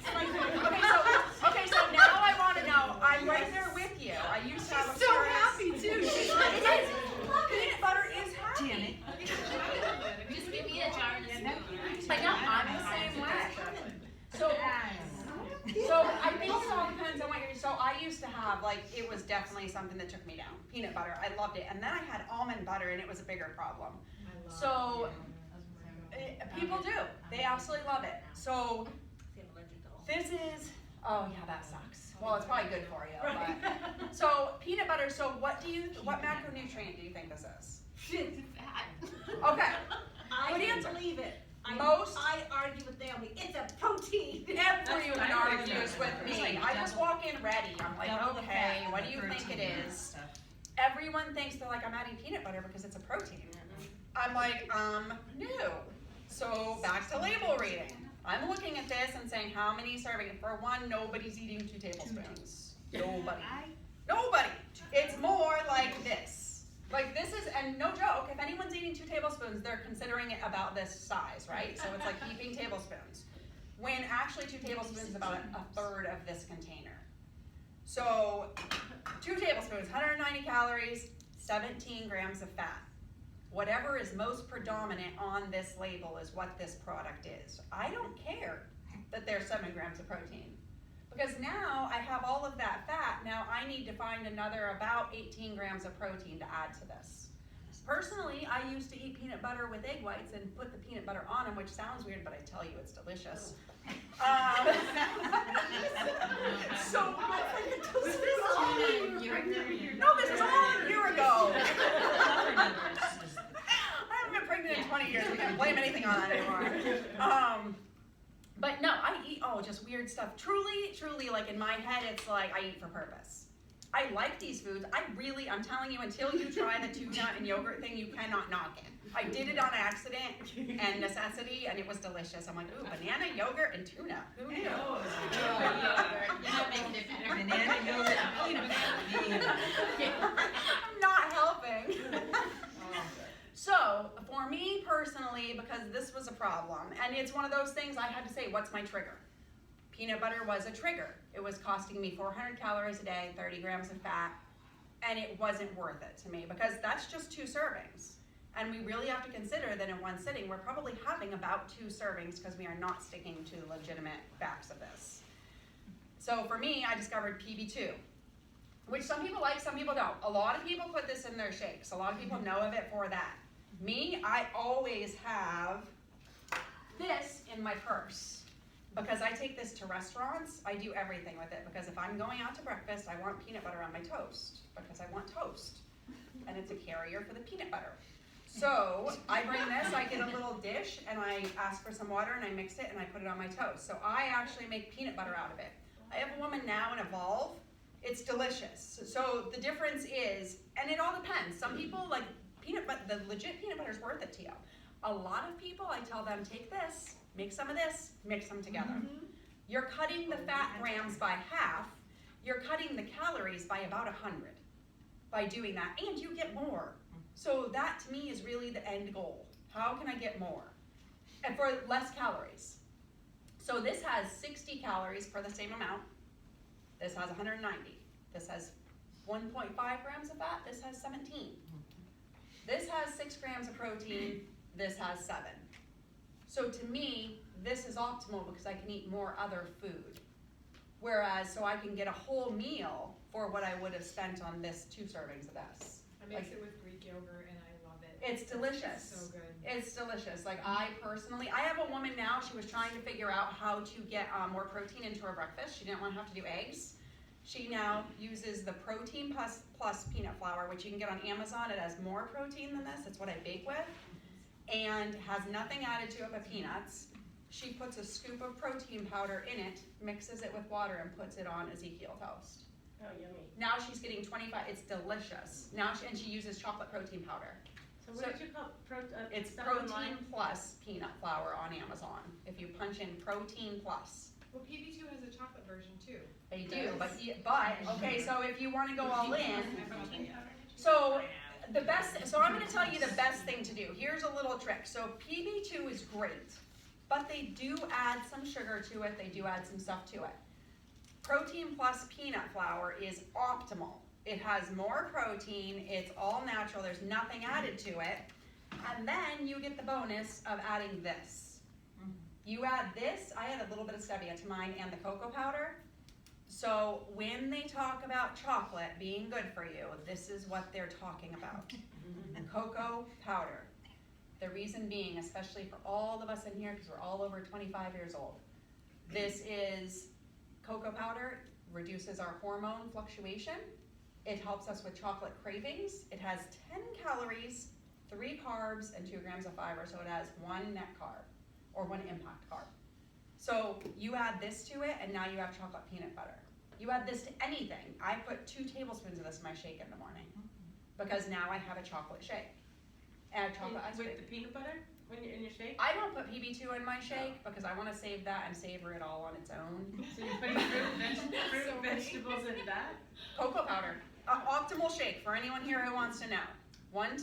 so now I want to know. I'm right there with you. I used to have a so happy too. Peanut butter is happy. Damn it. Just give me a jar and a spoon. I know, I'm the same way. So I think it all depends on what you're, so I used to have, like, it was definitely something that took me down. Peanut butter, I loved it. And then I had almond butter and it was a bigger problem. So, people do. They absolutely love it. So, this is, oh yeah, that sucks. Well, it's probably good for you, but. So, peanut butter, so what macronutrient do you think this is? Okay. I Good don't answer. believe it. I argue with Naomi. It's a protein. Everyone That's what I argues think. with It's me. like I just walk in ready. I'm like, double the okay, fat what and do you the think it protein and is? stuff. Everyone thinks they're like, I'm adding peanut butter because it's a protein. I'm like, no. So back to label reading. I'm looking at this and saying, how many servings? For one, nobody's eating 2 tablespoons. Nobody. Nobody. It's more like this. Like this is, and no joke, if anyone's eating 2 tablespoons, they're considering it about this size, right? So it's like heaping tablespoons. When actually 2 tablespoons is about a third of this container. So 2 tablespoons, 190 calories, 17 grams of fat. Whatever is most predominant on this label is what this product is. I don't care that there's 7 grams of protein. Because now I have all of that fat, now I need to find another about 18 grams of protein to add to this. Personally, I used to eat peanut butter with egg whites and put the peanut butter on them, which sounds weird, but I tell you, it's delicious. So, no, this was all a year ago. I haven't been pregnant in 20 years. We can't blame anything on that anymore. But no, I eat, just weird stuff. Truly, like in my head, it's like I eat for purpose. I like these foods. I'm telling you, until you try the tuna and yogurt thing, you cannot knock it. I did it on accident and necessity, and it was delicious. I'm like, ooh, banana, yogurt, and tuna. Who knew? You're not making it better. Banana yogurt and peanut butter. I'm not helping. So, for me personally, because this was a problem, and it's one of those things I had to say, what's my trigger? Peanut butter was a trigger. It was costing me 400 calories a day, 30 grams of fat, and it wasn't worth it to me because that's just 2 servings. And we really have to consider that in one sitting, we're probably having about 2 servings because we are not sticking to the legitimate facts of this. So for me, I discovered PB2, which some people like, some people don't. A lot of people put this in their shakes. A lot of people know of it for that. Me, I always have this in my purse because I take this to restaurants. I do everything with it because if I'm going out to breakfast, I want peanut butter on my toast because I want toast. And it's a carrier for the peanut butter. So I bring this, I get a little dish, and I ask for some water, and I mix it, and I put it on my toast. So I actually make peanut butter out of it. I have a woman now in Evolve. It's delicious. So the difference is, and it all depends. Some people like peanut butter, the legit peanut butter is worth it to you. A lot of people, I tell them, take this, make some of this, mix them together. You're cutting the fat grams by half. You're cutting the calories by about 100 by doing that, and you get more. So that to me is really the end goal. How can I get more? And for less calories. So this has 60 calories for the same amount. This has 190. This has 1.5 grams of fat. This has 17. This has 6 grams of protein. This has 7. So to me, this is optimal because I can eat more other food. Whereas, so I can get a whole meal for what I would have spent on this 2 servings of this. I mix it with Greek yogurt and I love it. It's delicious. So good. It's delicious. Like I have a woman now, she was trying to figure out how to get more protein into her breakfast. She didn't want to have to do eggs. She now uses the Protein Plus peanut flour, which you can get on Amazon. It has more protein than this. It's what I bake with. And has nothing added to it but peanuts. She puts a scoop of protein powder in it, mixes it with water, and puts it on Ezekiel toast. Oh, yummy. Now she's getting 25, it's delicious. And she uses chocolate protein powder. So what did you call It's stuff Protein online? Plus peanut flour on Amazon. If you punch in Protein Plus. Well, PB2 has a chocolate version too. They do, but okay, so if you want to go all in, so I'm going to tell you the best thing to do. Here's a little trick. So PB2 is great, but they do add some sugar to it. They do add some stuff to it. Protein Plus peanut flour is optimal. It has more protein. It's all natural. There's nothing added to it. And then you get the bonus of adding this. You add this. I add a little bit of stevia to mine and the cocoa powder. So when they talk about chocolate being good for you, this is what they're talking about. Cocoa powder. The reason being, especially for all of us in here, because we're all over 25 years old, this is cocoa powder, reduces our hormone fluctuation. It helps us with chocolate cravings. It has 10 calories, 3 carbs, and 2 grams of fiber, so it has 1 net carb, or 1 impact carb. So you add this to it, and now you have chocolate peanut butter. You add this to anything. I put 2 tablespoons of this in my shake in the morning, because now I have a chocolate shake. And chocolate ice cream. With the peanut butter when you're in your shake? I don't put PB2 in my shake, because I want to save that and savor it all on its own. So you're putting fruit and vegetables in that? Cocoa powder. Optimal shake for anyone here who wants to know. One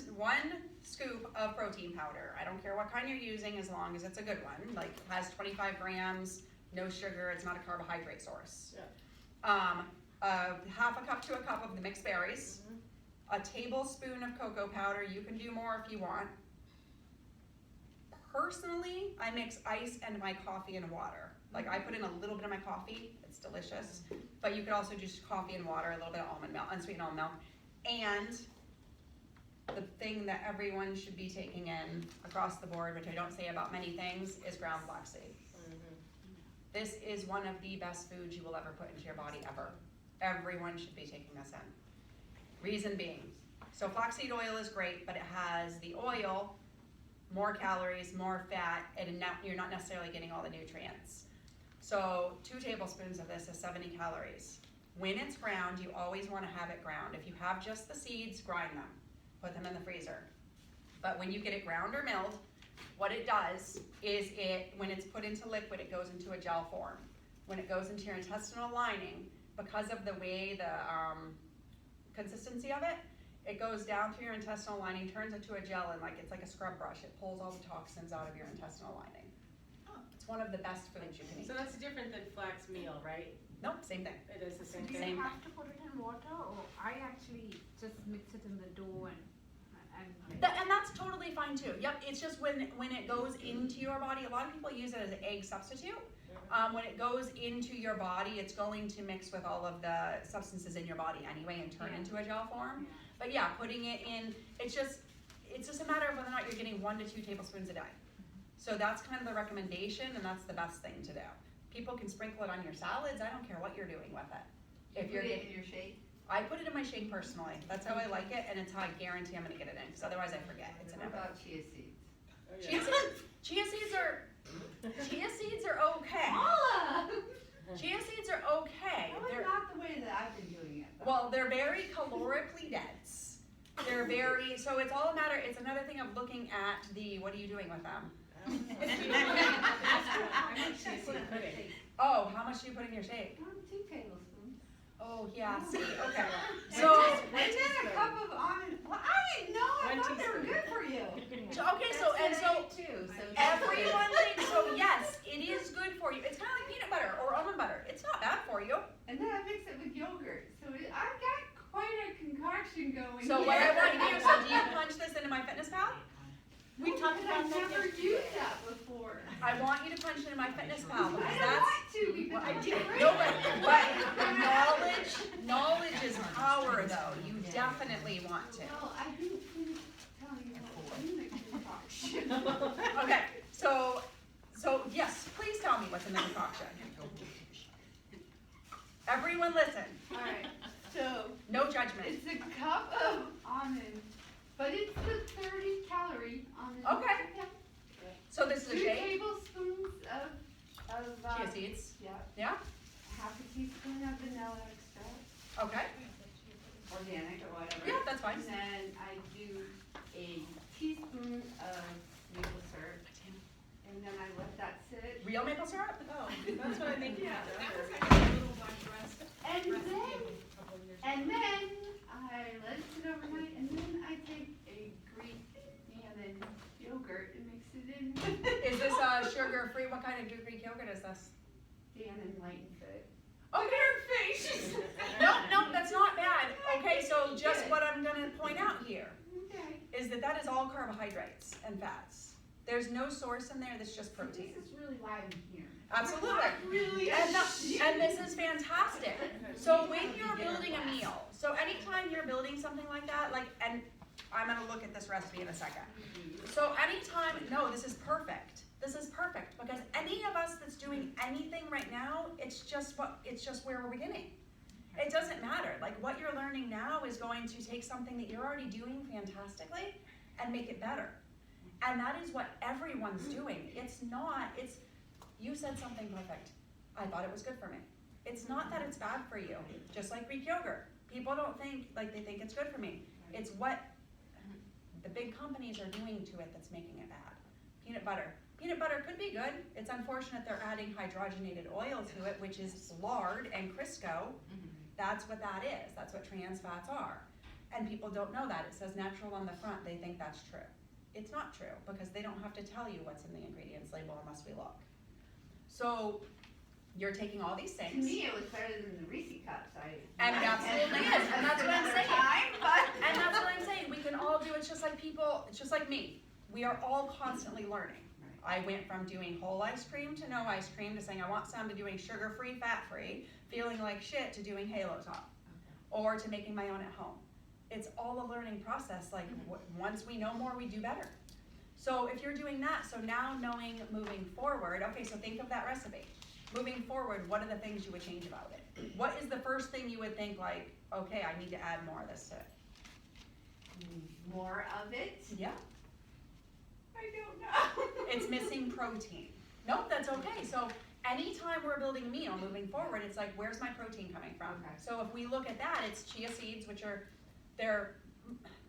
scoop of protein powder. I don't care what kind you're using as long as it's a good one. Like has 25 grams, no sugar, it's not a carbohydrate source. Yeah. Half a cup to a cup of the mixed berries. A tablespoon of cocoa powder. You can do more if you want. Personally, I mix ice and my coffee and water. Like I put in a little bit of my coffee. It's delicious. But you could also just coffee and water, a little bit of almond milk, unsweetened almond milk. And the thing that everyone should be taking in across the board, which I don't say about many things, is ground flaxseed. This is one of the best foods you will ever put into your body ever. Everyone should be taking this in. Reason being, so flaxseed oil is great, but it has the oil, more calories, more fat, and you're not necessarily getting all the nutrients. So 2 tablespoons of this is 70 calories. When it's ground, you always want to have it ground. If you have just the seeds, grind them. Put them in the freezer. But when you get it ground or milled, what it does is when it's put into liquid, it goes into a gel form. When it goes into your intestinal lining, because of the way the consistency of it, it goes down through your intestinal lining, turns into a gel, and it's like a scrub brush. It pulls all the toxins out of your intestinal lining. It's one of the best foods you can eat. So that's different than flax meal, right? Nope, same thing. It is the same Do thing. you have to put it in water, or I actually just mix it in the dough and And that's totally fine too. Yep, it's just when it goes into your body, a lot of people use it as an egg substitute. When it goes into your body, it's going to mix with all of the substances in your body anyway and turn into a gel form. But yeah, putting it in, it's just a matter of whether or not you're getting 1 to 2 tablespoons a day. So that's kind of the recommendation, and that's the best thing to do. People can sprinkle it on your salads. I don't care what you're doing with it. If you're getting your shake. I put it in my shake personally. That's how I like it, and it's how I guarantee I'm gonna get it in, because otherwise I forget. It's What about chia seeds? Chia seeds are okay. Chia seeds are okay. Probably not the way that I've been doing it. though. Well, they're very calorically dense. They're very, so it's all a matter, it's another thing of looking at what are you doing with them? Oh, how much do you put in your shake? 2 tablespoons. Oh, yeah, see, okay. And So, then a cup of almond. Well, I didn't know. I thought they were good for you. okay, so everyone thinks, so yes, it is good for you. It's kind of like peanut butter or almond butter. It's not bad for you. And then I mix it with yogurt. So I've got quite a concoction going. So what I want you to do, so do you punch this into MyFitnessPal? We've talked about I've never used that before. I want you to punch it in MyFitnessPal, because I don't that's, want to because I did. no, but knowledge is power though. You definitely want to. Well, I didn't finish telling you what was in the concoction. Okay, so yes, please tell me what's in the concoction. Everyone listen. Alright, so No judgment. it's a cup of almond, but it's the 30 calorie almond. Okay. So this is a 2 shake. tablespoons of Chia seeds. yeah, Yeah. half a teaspoon of vanilla extract, Okay. organic or whatever. Yeah, that's fine. And then I do a teaspoon of maple syrup, and then I let that sit. Real maple syrup? Oh, that's what I think. Yeah. And then I let it sit overnight, and then I take a Greek and yogurt and mix it in. Is this sugar-free? What kind of Greek yogurt is this? Dan and lighten fit. Okay. No, that's not bad. Okay, so just what I'm gonna point out here Okay. is that is all carbohydrates and fats. There's no source in there that's just protein. This is really why I'm here. Absolutely. Really. And this is fantastic. So when you're building a meal, so anytime you're building something like that, and I'm gonna look at this recipe in a second. So anytime, no, this is perfect. This is perfect, because any of us that's doing anything right now, it's just where we're beginning. It doesn't matter. What you're learning now is going to take something that you're already doing fantastically and make it better. And that is what everyone's doing. You said something perfect. I thought it was good for me. It's not that it's bad for you, just like Greek yogurt. People don't think, they think it's good for me. It's what the big companies are doing to it that's making it bad. Peanut butter. Peanut butter could be good. It's unfortunate they're adding hydrogenated oil to it, which is lard and Crisco. That's what that is. That's what trans fats are. And people don't know that. It says natural on the front. They think that's true. It's not true, because they don't have to tell you what's in the ingredients label unless we look. So you're taking all these To things. me, it was better than the Reese cups. And it absolutely is, and that's what I'm saying. And that's what I'm saying. We can all do. It's just like people. It's just like me. We are all constantly learning. I went from doing whole ice cream to no ice cream to saying I want some, to doing sugar-free, fat-free, feeling like shit, to doing Halo Top, or to making my own at home. It's all a learning process. Like once we know more, we do better. So if you're doing that, so now knowing moving forward, okay, so think of that recipe. Moving forward, what are the things you would change about it? What is the first thing you would think like, okay, I need to add more of this to it? More of it? Yeah. I don't know. It's missing protein. Nope, that's okay. So anytime we're building a meal moving forward, it's like, where's my protein coming from? Okay. So if we look at that, it's chia seeds, which are,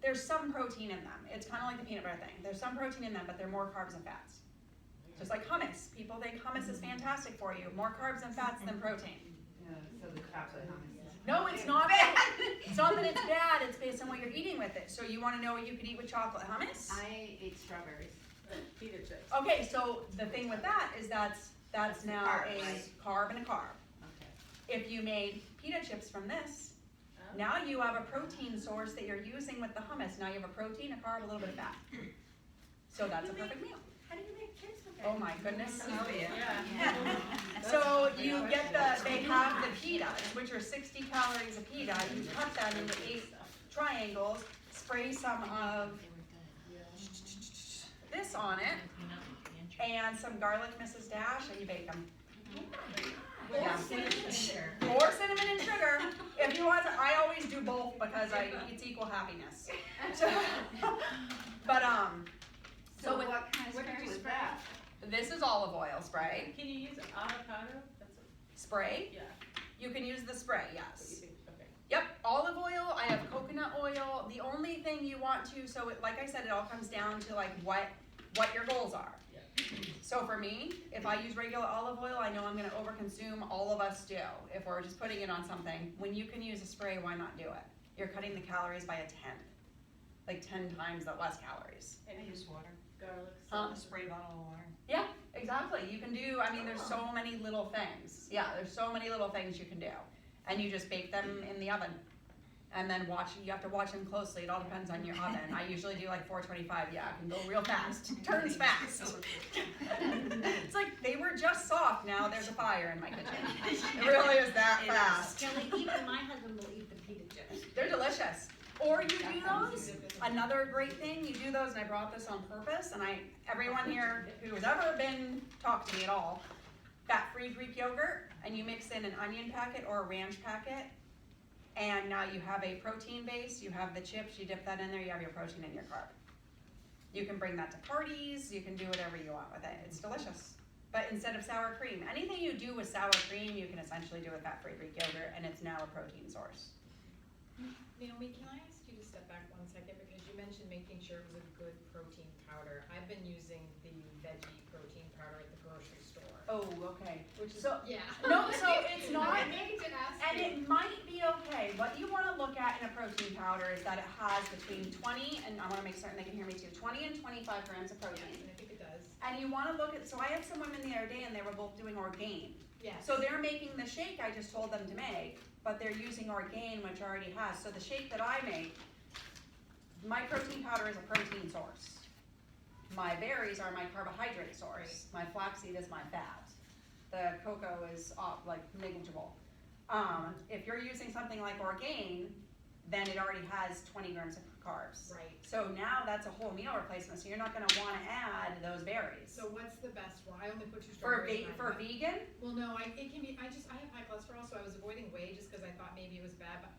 there's some protein in them. It's kind of like the peanut butter thing. There's some protein in them, but they're more carbs and fats. Just like hummus. People think hummus is fantastic for you. More carbs and fats than protein. So the chocolate hummus is. No, it's not bad. It's not that it's bad. It's based on what you're eating with it. So you want to know what you could eat with chocolate hummus? I ate strawberries. Pita chips. Okay, so the thing with that is that's That's now carb, a right? carb and a carb. Okay. If you made pita chips from this, Oh. now you have a protein source that you're using with the hummus. Now you have a protein, a carb, a little bit of fat. So that's a perfect meal. How do you make chips with that? Oh my goodness. Oh, yeah. Yeah. So you get they have the pitas, which are 60 calories a pita. You cut them into 8 triangles, spray some of this on it, and some garlic Mrs. Dash, and you bake them. Yeah. Or cinnamon and sugar. If you want to, I always do both because it's equal happiness. So, but So with what kind of what did spray you was spray? that? this is olive oil spray. Can you use avocado? That's Spray. yeah. You can use the spray, What you yes. think? Okay. Yep, olive oil. I have coconut oil. The only thing you want to, so it, like I said, it all comes down to like what your goals are. So for me, if I use regular olive oil, I know I'm going to overconsume. All of us do. If we're just putting it on something, when you can use a spray, why not do it? You're cutting the calories by a 10th, like 10 times the less calories. I use water. Garlic. A spray bottle of water. Yeah, exactly. You can do. I mean, there's so many little things. Yeah, there's so many little things you can do, and you just bake them in the oven. And then you have to watch them closely. It all depends on your oven. I usually do like 425. Yeah, it can go real fast. Turns fast. It's like they were just soft. Now there's a fire in my kitchen. It really is that fast. Kelly, even my husband will eat the pita chips. They're delicious. Or you do those. Another great thing, you do those, and I brought this on purpose, and everyone here who has ever been talked to me at all, fat-free Greek yogurt, and you mix in an onion packet or a ranch packet, and now you have a protein base, you have the chips, you dip that in there, you have your protein and your carb. You can bring that to parties, you can do whatever you want with it, it's delicious. But instead of sour cream, anything you do with sour cream, you can essentially do with fat-free Greek yogurt, and it's now a protein source. Naomi, can I ask you to step back 1 second, because you mentioned making sure it was a good protein powder. I've been using the veggie protein powder at the grocery store. Oh, okay. Which is, So- yeah. No, so it's not, I need to ask and you. it might be okay. What you wanna look at in a protein powder is that it has between 20, and I wanna make certain they can hear me too, 20 and 25 grams of Yes, protein. and I think it does. And you wanna look at, so I had some women the other day and they were both doing Orgain. Yes. So they're making the shake I just told them to make, but they're using Orgain, which already has. So the shake that I make, my protein powder is a protein source. My berries are my carbohydrate source. My flaxseed is my fat. The cocoa is like negligible. If you're using something like Orgain, then it already has 20 grams of carbs. Right. So now that's a whole meal replacement. So you're not going to want to add those berries. So what's the best one? I only put 2 For strawberries in my cup. vegan, Well, no, it can be, I have high cholesterol, so I was avoiding whey just because I thought maybe it was bad, but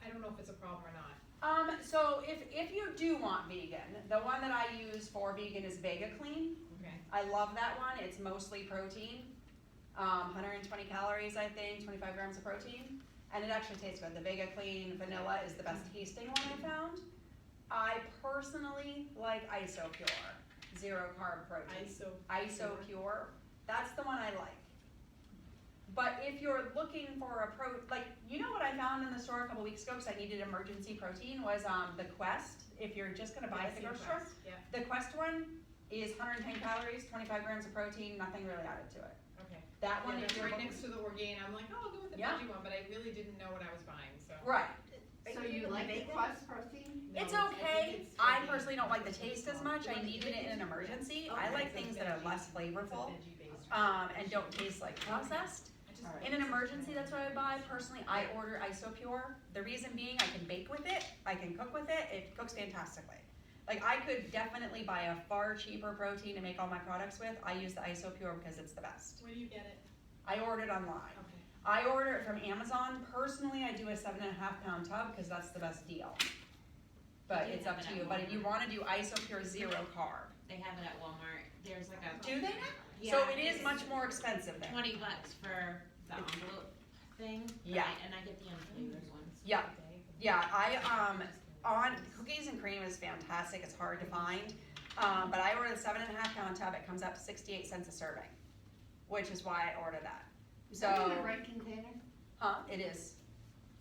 I don't know if it's a problem or not. so if you do want vegan, the one that I use for vegan is Vega Clean. Okay. I love that one. It's mostly protein. 120 calories, I think, 25 grams of protein. And it actually tastes good. The Vega Clean vanilla is the best tasting one I found. I personally like IsoPure, 0 carb protein. IsoPure, that's the one I like. But if you're looking for you know what I found in the store a couple weeks ago because I needed emergency protein was the Quest. If you're just gonna buy it at the grocery store, Yeah, the Quest one is 110 calories, 25 grams of protein, nothing really added to it. okay. That one Yeah, is that's right next to the Orgain. I'm like, oh, I'll go with the Yeah. veggie one, but I really didn't know what I was buying, so. Right. So you like the Quest protein? No, It's I think okay. it's I Orgain. personally don't like the taste as much. I needed it in an emergency. I like things that are less flavorful It's a veggie-based. and don't taste like processed. In an emergency, that's what I buy. Personally, I order IsoPure. The reason being, I can bake with it, I can cook with it, it cooks fantastically. Like, I could definitely buy a far cheaper protein to make all my products with. I use the IsoPure because it's the best. Where do you get it? I order it online. Okay. I order it from Amazon. Personally, I do a 7.5 pound tub because that's the best deal. But They it's have up it to at you. But if you Walmart. want to do IsoPure zero carb. They have it at Walmart, there's like a. Do they now? Yeah, So it is it's much more expensive there. $20 for the envelope thing. Yeah. And I get the unflavored ones. Yeah, yeah, on cookies and cream is fantastic, it's hard to find. But I ordered a 7.5 pound tub, it comes up to 68 cents a serving, which is why I ordered that. Is that in So, the right container? it is.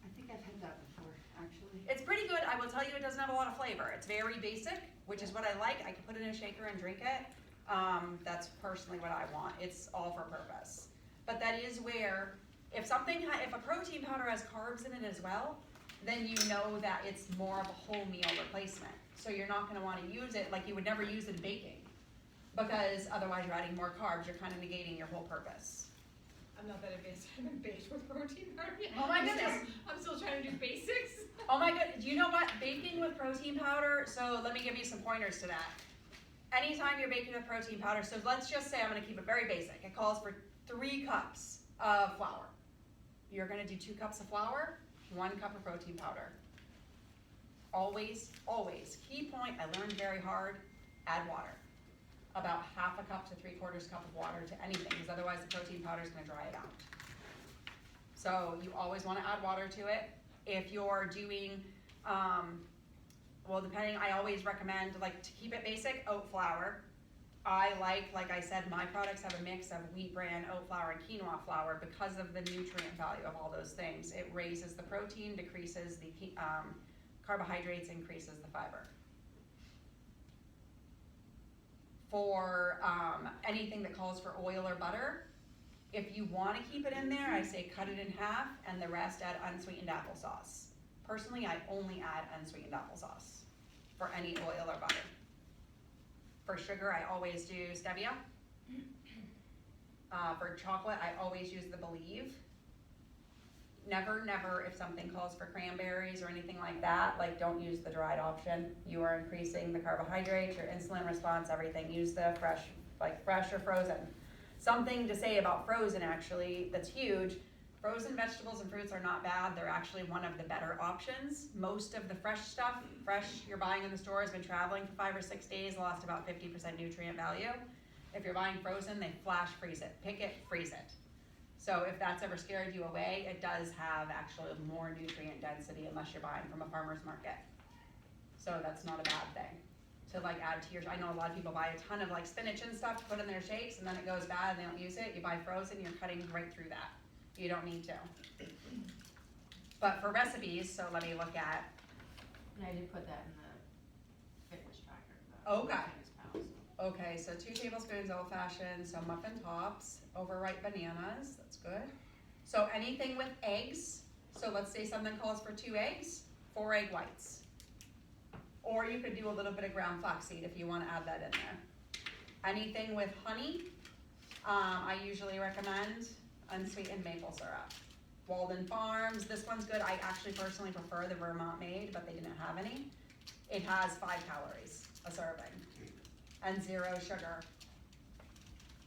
I think I've had that before, actually. It's pretty good, I will tell you, it doesn't have a lot of flavor. It's very basic, which is what I like. I can put it in a shaker and drink it. That's personally what I want. It's all for purpose. But that is where, if a protein powder has carbs in it as well, then you know that it's more of a whole meal replacement. So you're not gonna wanna use it like you would never use it in baking. Because otherwise you're adding more carbs, you're kind of negating your whole purpose. I'm not that advanced, I haven't baked with protein powder yet. Oh my goodness. I'm still trying to do basics. Oh my god, do you know what? Baking with protein powder, so let me give you some pointers to that. Anytime you're baking with protein powder, so let's just say I'm gonna keep it very basic. It calls for 3 cups of flour. You're gonna do 2 cups of flour, 1 cup of protein powder. Always, always, key point, I learned very hard, add water. About 1/2 cup to 3/4 cup of water to anything, because otherwise the protein powder is gonna dry it out. So you always wanna add water to it. If you're doing, well, depending, I always recommend, like, to keep it basic, oat flour. I like I said, my products have a mix of wheat bran, oat flour, and quinoa flour because of the nutrient value of all those things. It raises the protein, decreases the carbohydrates, increases the fiber. For anything that calls for oil or butter, if you want to keep it in there, I say cut it in half and the rest add unsweetened applesauce. Personally, I only add unsweetened applesauce for any oil or butter. For sugar, I always do Stevia. For chocolate, I always use the Believe. Never, never, if something calls for cranberries or anything like that, like, don't use the dried option. You are increasing the carbohydrates, your insulin response, everything. Use the fresh, like fresh or frozen. Something to say about frozen, actually, that's huge. Frozen vegetables and fruits are not bad. They're actually one of the better options. Most of the fresh stuff, you're buying in the store has been traveling for 5 or 6 days, lost about 50% nutrient value. If you're buying frozen, they flash freeze it. Pick it, freeze it. So if that's ever scared you away, it does have actually more nutrient density unless you're buying from a farmer's market. So that's not a bad thing to like add to your, I know a lot of people buy a ton of like spinach and stuff to put in their shakes and then it goes bad and they don't use it. You buy frozen, you're cutting right through that. You don't need to. But for recipes, so let me look at. Yeah, I did put that in the fitness tracker. Okay. Pounds. Okay, so 2 tablespoons old fashioned, so muffin tops, overripe bananas, that's good. So anything with eggs, so let's say something calls for 2 eggs, 4 egg whites. Or you could do a little bit of ground flaxseed if you want to add that in there. Anything with honey, I usually recommend unsweetened maple syrup. Walden Farms, this one's good. I actually personally prefer the Vermont made, but they didn't have any. It has 5 calories a serving and 0 sugar.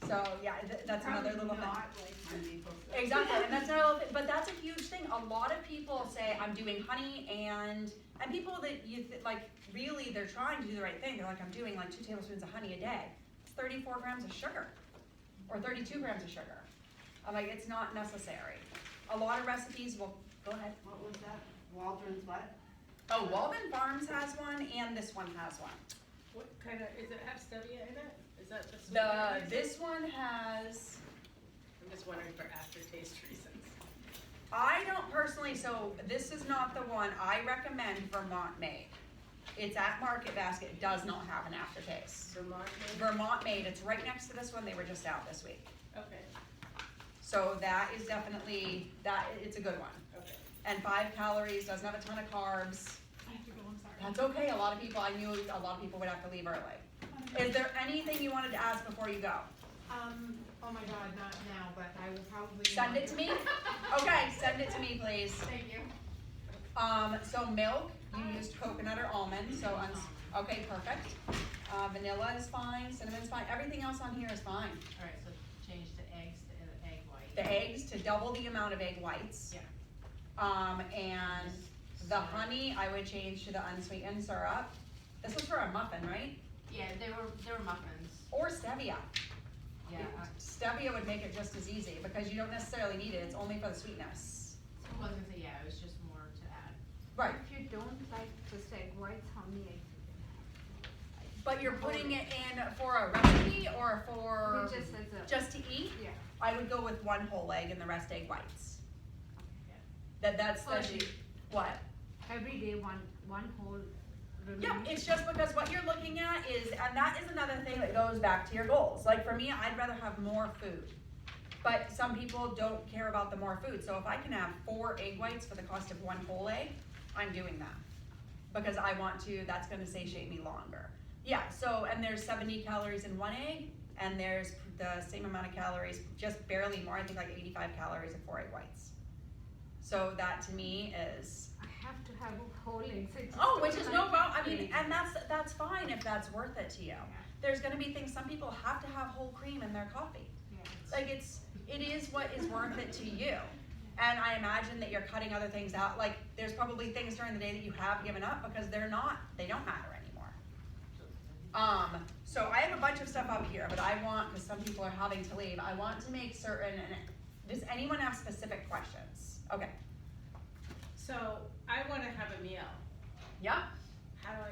So yeah, that's another little thing. Not like my maple syrup. Exactly, and that's another thing, but that's a huge thing. A lot of people say I'm doing honey and people that like really they're trying to do the right thing. They're like, I'm doing like 2 tablespoons of honey a day. It's 34 grams of sugar or 32 grams of sugar. I'm like, it's not necessary. A lot of recipes will, go ahead. What was that? Waldron's what? Oh, Walden Farms has one and this one has one. What kind of, is it have stevia in it? Is that the sweet? This one has, I'm just wondering for aftertaste reasons. I don't personally, so this is not the one. I recommend Vermont made. It's at Market Basket. It does not have an aftertaste. Vermont made? Vermont made. It's right next to this one. They were just out this week. Okay, So that is definitely, it's a good one. okay. And 5 calories, doesn't have a ton of carbs. I have to go, I'm sorry. That's okay. A lot of people, I knew a lot of people would have to leave early. Is there anything you wanted to ask before you go? Oh my God, not now, but I will probably. Send it to me? Okay, send it to me, please. Thank you. So milk, you used coconut or almond, so, okay, perfect. Vanilla is fine, cinnamon's fine, everything else on here is fine. Alright, so change the eggs to egg white. The eggs to double the amount of egg whites. Yeah. And the honey, I would change to the unsweetened syrup. This was for a muffin, right? Yeah, they were muffins. Or stevia. Yeah. Stevia would make it just as easy, because you don't necessarily need it, it's only for the sweetness. So it wasn't, yeah, it was just more to add. Right, If you don't like just egg whites, how many eggs you can have? but you're putting it in for a recipe or for It just as a, just to eat? yeah. I would go with one whole egg and the rest egg whites. Yeah. That's what? Every day, one whole remaining. Yeah, it's just because what you're looking at is, and that is another thing that goes back to your goals. Like for me, I'd rather have more food. But some people don't care about the more food. So if I can have 4 egg whites for the cost of 1 whole egg, I'm doing that. Because I want to, that's gonna satiate me longer. Yeah, so, and there's 70 calories in 1 egg, and there's the same amount of calories, just barely more, I think like 85 calories in 4 egg whites. So that to me is, I have to have a whole egg. So it's oh, just which is so no much problem, I mean, crazy. and that's fine if that's worth it to you. There's gonna be things, some people have to have whole cream in their coffee. Yeah. Like it is what is worth it to you. And I imagine that you're cutting other things out, like there's probably things during the day that you have given up because they don't matter anymore. So I have a bunch of stuff up here, but I want, because some people are having to leave, I want to make certain, and does anyone have specific questions? Okay, So I wanna have a meal. yeah, How do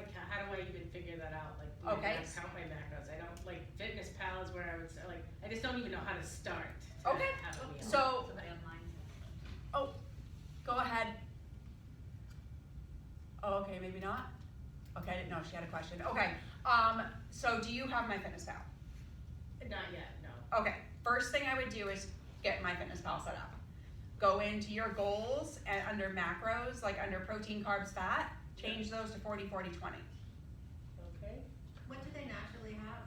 I even figure that out? Like, do I Okay. have to count my macros? I don't, like, Fitness Pal is where I would say, like, I just don't even know how to start to Okay. have a meal. so, So the online. oh, go ahead. Oh, okay, maybe not? Okay, I didn't know she had a question. Okay, so do you have MyFitnessPal? Not yet, no. Okay, first thing I would do is get MyFitnessPal set up. Go into your goals and under macros, like under protein, carbs, fat, change those to 40, 40, 20. Okay. What do they naturally have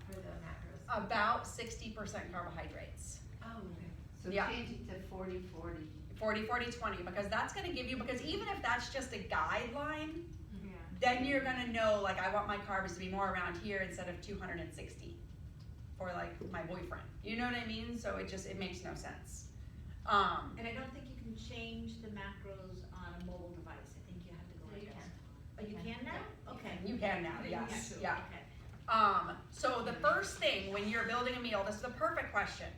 for the macros? About 60% carbohydrates. Oh, okay. So Yeah. change it to 40-40. 40, 40, 20, because that's gonna give you, because even if that's just a guideline, Yeah. then you're gonna know, like, I want my carbs to be more around here instead of 260 for like my boyfriend. You know what I mean? So it makes no sense. And I don't think you can change the macros on a mobile device. I think you have to go No, on you desktop. can. Oh, you can now? Okay. You can now, You yes, can. yeah. Okay. So the first thing when you're building a meal, this is the perfect question.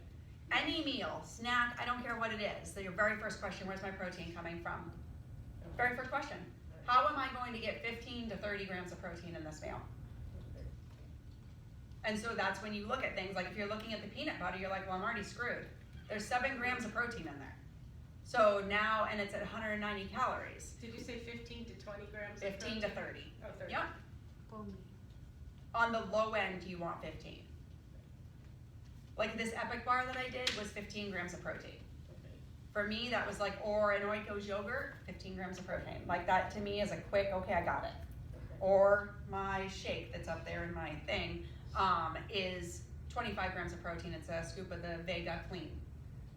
Any meal, snack, I don't care what it is. So your very first question, where's my protein coming from? Very first question. How am I going to get 15 to 30 grams of protein in this meal? And so that's when you look at things, like if you're looking at the peanut butter, you're like, well, I'm already screwed. There's 7 grams of protein in there. So now, and it's at 190 calories. Did you say 15 to 20 grams? 15 to 30. Oh, 30. Yep. For me. On the low end, you want 15. Like this Epic bar that I did was 15 grams of protein. Okay. For me, that was like, or an Oikos yogurt, 15 grams of protein. Like that to me is a quick, okay, I got it. Or my shake that's up there in my thing is 25 grams of protein. It's a scoop of the Vega Clean.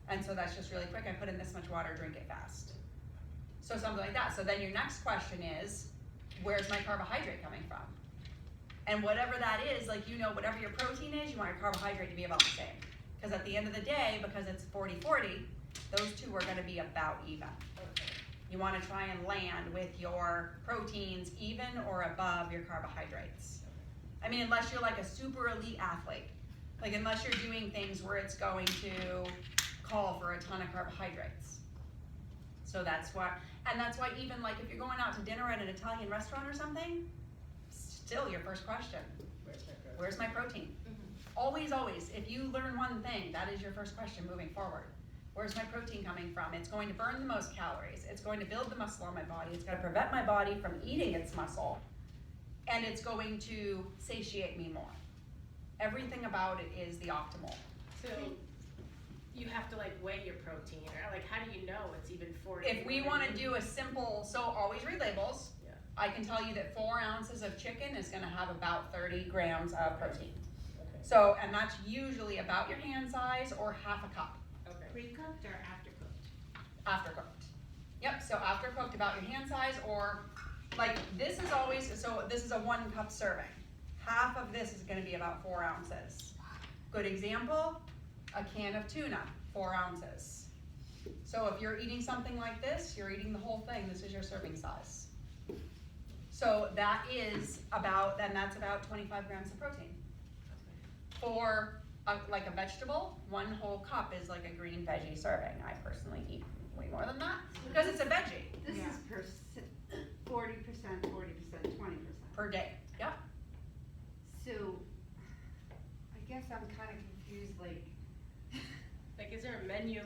And so that's just really quick. I put in this much water, drink it fast. So something like that. So then your next question is, where's my carbohydrate coming from? And whatever that is, like, you know, whatever your protein is, you want your carbohydrate to be about the same. Because at the end of the day, because it's 40-40, those two are gonna be about even. Okay. You wanna try and land with your proteins even or above your carbohydrates. I mean, unless you're like a super elite athlete. Like unless you're doing things where it's going to call for a ton of carbohydrates. So that's why, and that's why even like if you're going out to dinner at an Italian restaurant or something, still your first question, where's my protein? Always, always, if you learn one thing, that is your first question moving forward. Where's my protein coming from? It's going to burn the most calories. It's going to build the muscle on my body. It's going to prevent my body from eating its muscle. And it's going to satiate me more. Everything about it is the optimal. So you have to like weigh your protein, or like how do you know it's even 40? If we want to do a simple, so always read labels. Yeah. I can tell you that 4 ounces of chicken is going to have about 30 grams of protein. Okay. So, and that's usually about your hand size or half a cup. Okay. Pre-cooked or after-cooked? After cooked. Yep, so after cooked about your hand size, or like this is always, so this is a 1 cup serving. Half of this is gonna be about 4 ounces. Good example, a can of tuna, 4 ounces. So if you're eating something like this, you're eating the whole thing, this is your serving size. So that is about, then that's about 25 grams of protein. For like a vegetable, 1 whole cup is like a green veggie serving. I personally eat way more than that because it's a veggie. This Yeah. is 40%, 20%. Per day. Yep. So, I guess I'm kinda confused, like, Like, is there a menu,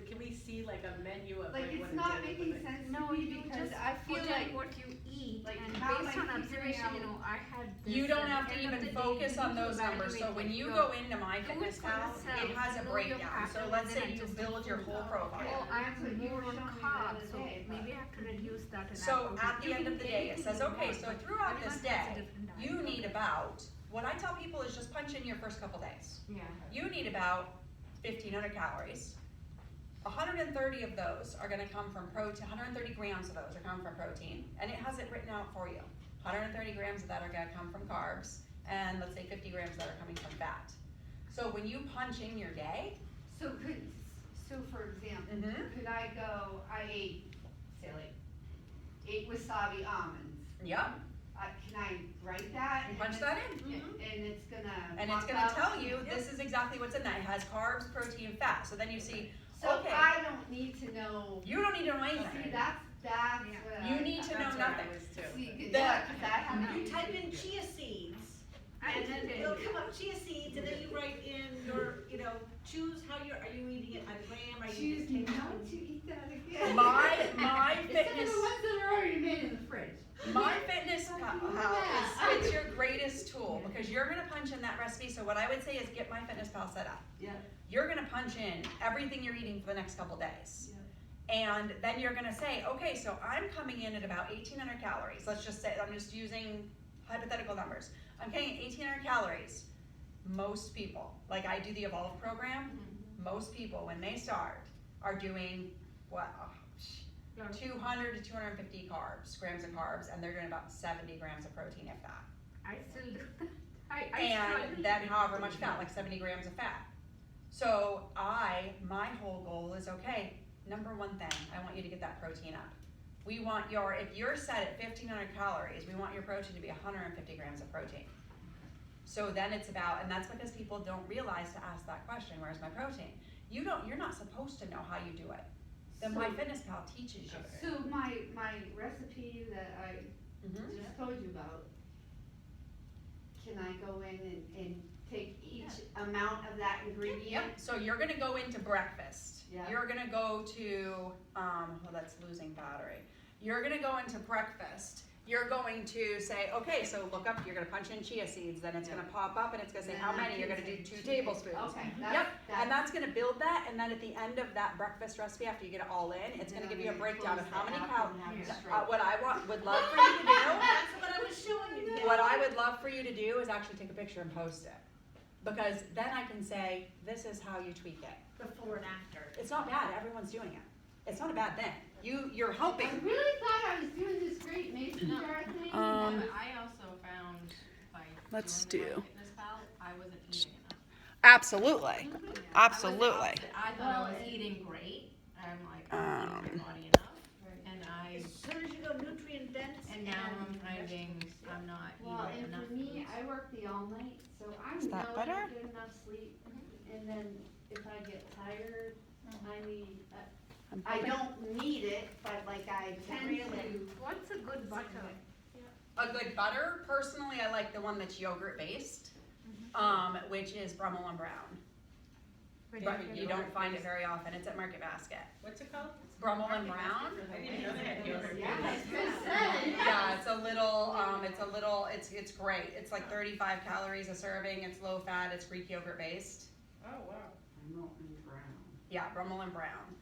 can we see like a menu of like like what it's a not day making would look like? sense No, to me you because just I feel put like, in what you eat, like, and how am based I on figuring observation, out- you know, I had this. You don't and have to end of even the day, focus you on need to those numbers. So evaluate when what you you're go into My doing Fitness for Pal, yourself, it has a know your breakdown. So pattern, let's and say then you adjust build your whole Okay. profile. Well, I am That's what you more were on showing me the carbs, other so day, but- maybe I have to reduce that and So add at the protein. end of the day, it says, okay, so throughout this Everyone has a day, different diet. you need about, what I tell people is just punch in your first couple days. yeah. You need about 1,500 calories. 130 of those are gonna come from protein, 130 grams of those are coming from protein, and it has it written out for you. 130 grams of that are gonna come from carbs, and let's say 50 grams that are coming from fat. So when you punch in your day, So for example, Mhm. could I go, I ate, say like, 8 wasabi almonds. yep, Can I write that? you and punch it's- that in. And it's gonna. And it's pop gonna up? tell you, this is exactly what's in that. It has carbs, protein, fat. So then you see, So okay. I don't need to know, you don't need to know see, anything. that's Yeah. what You I- need to know That's where I nothing. was too. See, The- yeah, 'cause I haven't. You type in chia seeds, I and did then it. it'll come up chia seeds, and then you write in your, you know, choose how are you eating it at a gram, are you Choose just taking not to eat that again. My Instead of fitness, the ones that are already made in the fridge. My Fitness Pal is, it's your greatest tool because you're gonna punch in that recipe. So what I would say is get My Fitness Pal set up. Yeah. You're gonna punch in everything you're eating for the next couple days. And then you're gonna say, okay, so I'm coming in at about 1,800 calories. Let's just say, I'm just using hypothetical numbers. I'm getting 1,800 calories. Most people, like I do the Evolve program, most people when they start are doing what? 200 to 250 grams of carbs, and they're doing about 70 grams of protein if that. I still do that. And then however much fat, like 70 grams of fat. So my whole goal is, okay, number one thing, I want you to get that protein up. We want if you're set at 1,500 calories, we want your protein to be 150 grams of protein. So then it's about, and that's because people don't realize to ask that question, where's my protein? You're not supposed to know how you do it. Then My Fitness Pal teaches you. So my recipe that I Mhm. just told you about, can I go in and take each amount of that ingredient? Yep, so you're gonna go into breakfast. Yeah. You're gonna go to, well, that's losing battery. You're gonna go into breakfast. You're going to say, okay, so look up, you're gonna punch in chia seeds, then it's gonna pop up and it's gonna say how many, you're gonna do 2 tablespoons. Okay, Yep, and that's gonna build that, and then at the end of that breakfast recipe, after you get it all in, it's gonna give you a breakdown of how many calories. What I would love for you to do, That's what I was showing you. what I would love for you to do is actually take a picture and post it. Because then I can say, this is how you tweak it. Before and after. It's not bad, everyone's doing it. It's not a bad thing. You're I helping. really thought I was doing this great mason jar thing. Yeah, but I also found by let's doing do. My Fitness Pal, I wasn't eating enough. Absolutely. Yeah, Absolutely. I thought I was eating great. I'm like, I'm feeding my body enough, and As soon as you go nutrient dense. and now I'm finding I'm not Well, eating and enough. for me, I work the all night, so I Is know that I better? don't get enough sleep. And then if I get tired, I need, I don't need it, but like I tend to. What's a good butter? A good butter, personally, I like the one that's yogurt based, which is Brummel and Brown. But you don't find it very often. It's at Market Basket. What's it called? Brummel and Brown. I didn't know they had yogurt. Yeah, I was gonna say. Yeah, it's great. It's like 35 calories a serving. It's low fat. It's Greek yogurt based. Oh, wow. Yeah, Brummel and Brown.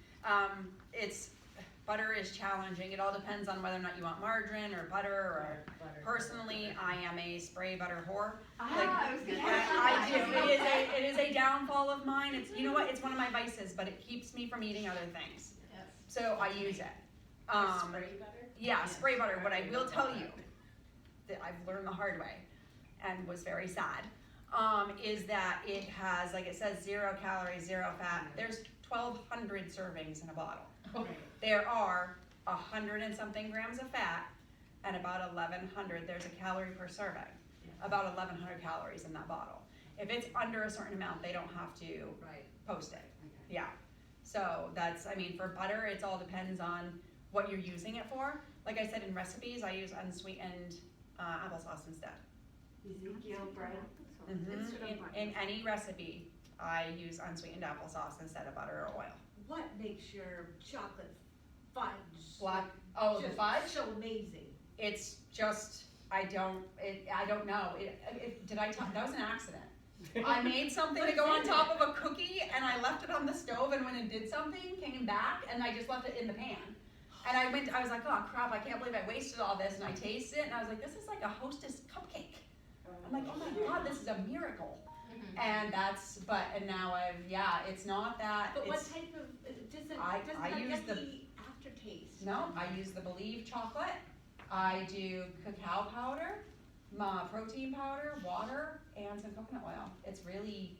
Butter is challenging. It all depends on whether or not you want margarine or butter or. Personally, I am a spray butter whore. I was gonna I do. It is a downfall of mine. It's, you know what? It's one of my vices, but it keeps me from eating other things. Yes. So I use it. Spray butter? Yeah, spray butter. What I will tell you that I've learned the hard way and was very sad, is that it has, like it says, 0 calories, 0 fat. There's 1,200 servings in a bottle. There are 100 and something grams of fat and about 1,100. There's a calorie per serving. About 1,100 calories in that bottle. If it's under a certain amount, they don't have to post it. Yeah. So that's, I mean, for butter, it all depends on what you're using it for. Like I said, in recipes, I use unsweetened applesauce instead. Ezekiel bread. In any recipe, I use unsweetened applesauce instead of butter or oil. What makes your chocolate fudge? The just fudge? So amazing. It's just, I don't know. That was an accident. I made something to go on top of a cookie and I left it on the stove, and when it did something, came back and I just left it in the pan. And I was like, oh crap, I can't believe I wasted all this, and I tasted it and I was like, this is like a Hostess cupcake. I'm like, oh my God, this is a miracle. And now it's not that. But what it's, type of, does it I use get the- the aftertaste? No, I use the Believe chocolate. I do cacao powder, protein powder, water, and some coconut oil. It's really,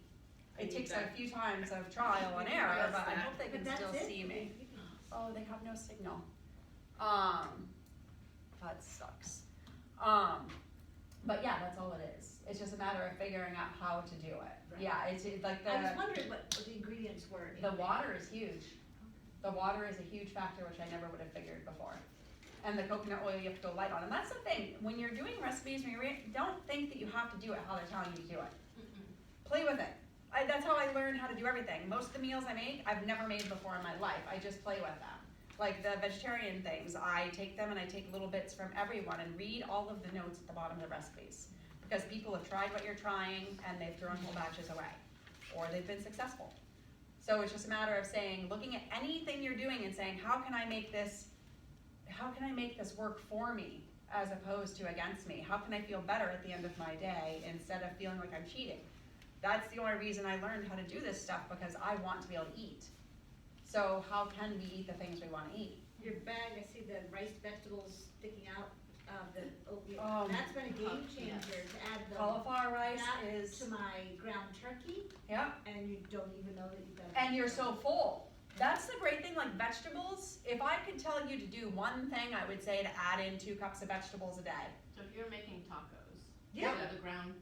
it takes a few times of trial and error, but I hope they can still see me. Oh, they have no signal. That sucks. But yeah, that's all it is. It's just a matter of figuring out how to do it. Right. Yeah, it's like I was wondering what the ingredients were. the water is huge. The water is a huge factor, which I never would have figured before. And the coconut oil you have to go light on. And that's the thing, when you're doing recipes, don't think that you have to do it how they're telling you to do it. Play with it. That's how I learned how to do everything. Most of the meals I make, I've never made before in my life. I just play with them. Like the vegetarian things, I take them and I take little bits from everyone and read all of the notes at the bottom of the recipes. Because people have tried what you're trying and they've thrown whole batches away. Or they've been successful. So it's just a matter of looking at anything you're doing and saying, how can I make this work for me as opposed to against me? How can I feel better at the end of my day instead of feeling like I'm cheating? That's the only reason I learned how to do this stuff, because I want to be able to eat. So how can we eat the things we want to eat? Your bag, I see the riced vegetables sticking out of the oatmeal. Oh, That's been a game changer to add Cauliflower rice that is, to my ground turkey, yeah, and you don't even know that you've done it. and you're so full. That's the great thing, like vegetables, if I could tell you to do one thing, I would say to add in 2 cups of vegetables a day. So if you're making tacos, Yeah. the ground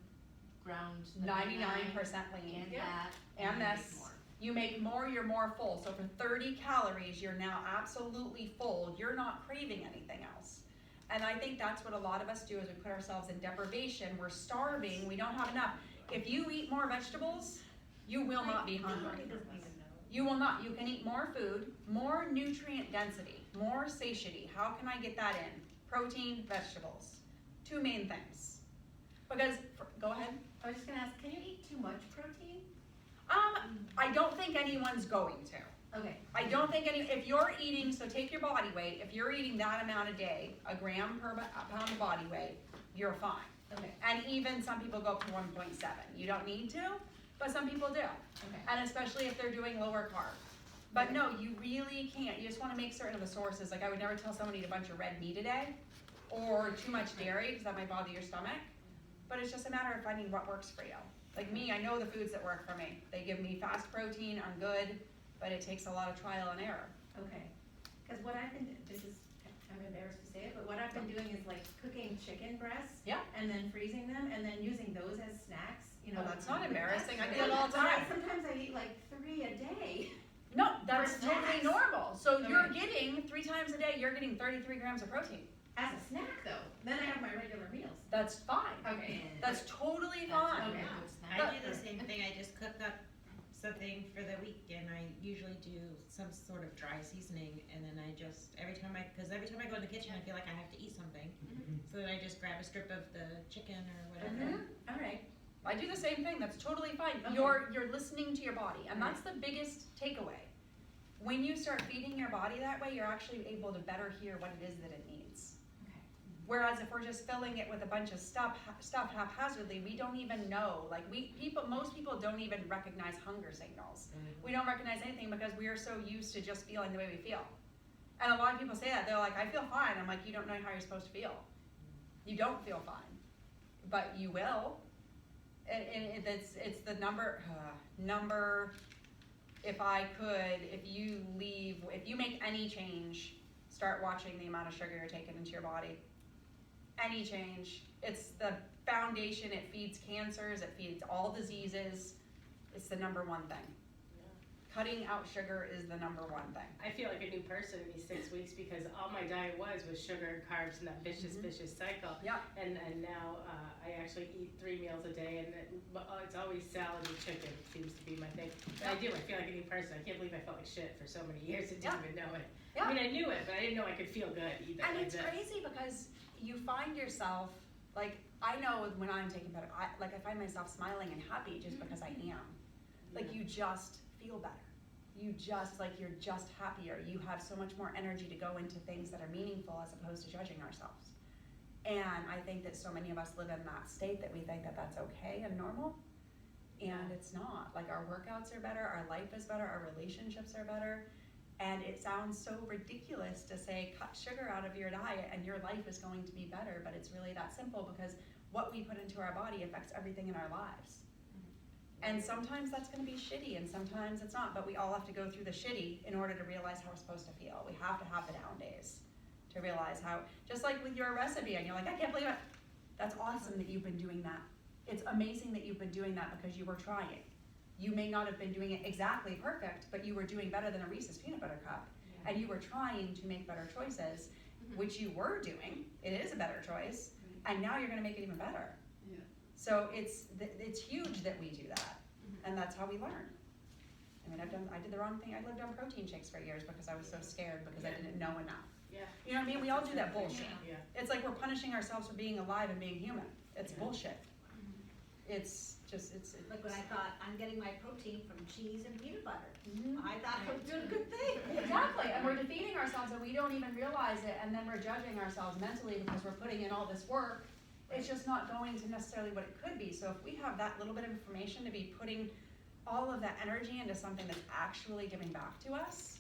99% lean. and Yeah. that, And you make this. more. You make more, you're more full. So for 30 calories, you're now absolutely full. You're not craving anything else. And I think that's what a lot of us do, is we put ourselves in deprivation. We're starving, we don't have enough. If you eat more vegetables, you will not be hungry. You will not. You can eat more food, more nutrient density, more satiety. How can I get that in? Protein, vegetables. 2 main things. Because, go ahead. I was just gonna ask, can you eat too much protein? I don't think anyone's going to. Okay. I don't think if you're eating, so take your body weight, if you're eating that amount a day, a gram per pound of body weight, you're fine. Okay. And even some people go up to 1.7. You don't need to, but some people do. Okay. And especially if they're doing lower carb. But no, you really can't. You just want to make certain of the sources. Like I would never tell someone to eat a bunch of red meat a day or too much dairy, because that might bother your stomach. But it's just a matter of finding what works for you. Like me, I know the foods that work for me. They give me fast protein, I'm good, but it takes a lot of trial and error. Okay. Because what I've been, I'm embarrassed to say it, but what I've been doing is like cooking chicken breasts. Yeah. And then freezing them and then using those as snacks, you know. Well, that's not with embarrassing. I that. do it all the time. Sometimes I eat like 3 a day. No, that's For totally snacks. normal. So Okay. you're getting 3 times a day, you're getting 33 grams of protein. As a snack though. Then I have my regular meals. That's fine. Okay. That's totally fine. Okay. I do the same thing, I just cook up something for the week, and I usually do some sort of dry seasoning, and then I just, every time I go in the kitchen, I feel like I have to eat something, so then I just grab a strip of the chicken or whatever. All right. I do the same thing. That's totally fine. Okay. You're listening to your body, and that's the biggest takeaway. When you start feeding your body that way, you're actually able to better hear what it is that it needs. Whereas if we're just filling it with a bunch of stuff haphazardly, we don't even know. Like most people don't even recognize hunger signals. We don't recognize anything because we are so used to just feeling the way we feel. And a lot of people say that. They're like, I feel fine. I'm like, you don't know how you're supposed to feel. You don't feel fine, but you will. And it's the number, if you make any change, start watching the amount of sugar you're taking into your body. Any change. It's the foundation. It feeds cancers. It feeds all diseases. It's the number one thing. Cutting out sugar is the number one thing. I feel like a new person in these 6 weeks because all my diet was sugar and carbs and that vicious cycle. Yeah. And now I actually eat 3 meals a day, and it's always salad and chicken seems to be my thing. But I do. I feel like a new person. I can't believe I felt like shit for so many years and didn't even know it. Yeah. I mean, I knew it, but I didn't know I could feel good either. And like it's this. crazy because you find yourself, like, I know when I'm taking better, I find myself smiling and happy just because I am. Like, you just feel better. You're just happier. You have so much more energy to go into things that are meaningful as opposed to judging ourselves. And I think that so many of us live in that state that we think that that's okay and normal. And it's not. Like, our workouts are better, our life is better, our relationships are better. And it sounds so ridiculous to say cut sugar out of your diet and your life is going to be better, but it's really that simple because what we put into our body affects everything in our lives. And sometimes that's going to be shitty and sometimes it's not, but we all have to go through the shitty in order to realize how we're supposed to feel. We have to have the down days to realize how, just like with your recipe, and you're like, I can't believe it. That's awesome that you've been doing that. It's amazing that you've been doing that because you were trying. You may not have been doing it exactly perfect, but you were doing better than a Reese's peanut butter cup. Yeah. And you were trying to make better choices, which you were doing. It is a better choice. And now you're going to make it even better. Yeah. So it's huge that we do that. And that's how we learn. I mean, I did the wrong thing. I lived on protein shakes for years because I was so scared because I didn't know enough. Yeah. You know what I mean? We all do that bullshit. Yeah. It's like we're punishing ourselves for being alive and being human. It's bullshit. It's like when I thought I'm getting my protein from cheese and peanut butter. I thought I was doing a good thing. Exactly, and we're defeating ourselves and we don't even realize it, and then we're judging ourselves mentally because we're putting in all this work. It's just not going to necessarily what it could be. So if we have that little bit of information to be putting all of that energy into something that's actually giving back to us,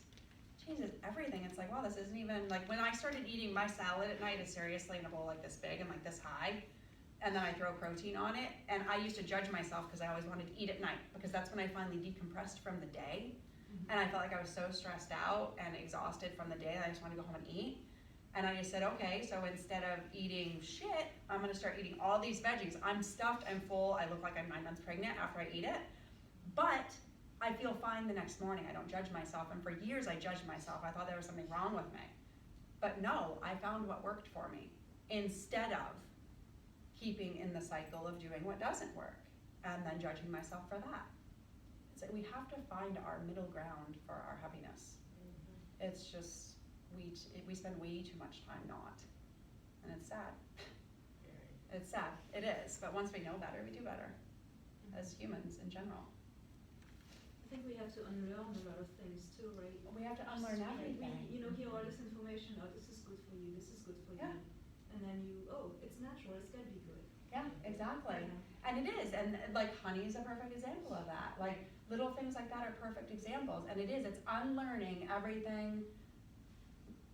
changes everything. It's like, wow, this isn't even, like when I started eating my salad at night is seriously in a bowl like this big and like this high, and then I throw protein on it, and I used to judge myself because I always wanted to eat at night because that's when I finally decompressed from the day, and I felt like I was so stressed out and exhausted from the day that I just wanted to go home and eat. And I just said, okay, so instead of eating shit, I'm gonna start eating all these veggies. I'm stuffed, I'm full, I look like I'm 9 months pregnant after I eat it, but I feel fine the next morning. I don't judge myself, and for years I judged myself. I thought there was something wrong with me. But no, I found what worked for me instead of keeping in the cycle of doing what doesn't work and then judging myself for that. It's like we have to find our middle ground for our happiness. It's just, we spend way too much time not, and it's sad. It's sad, it is, but once we know better, we do better as humans in general. I think we have to unlearn a lot of things too, right? We have to unlearn everything. We, hear all this information, oh, this is good for you, this is good for you. And then it's natural, it's gotta be good. Yeah, exactly. Yeah. And it is, and like honey is a perfect example of that. Like little things like that are perfect examples, and it's unlearning everything,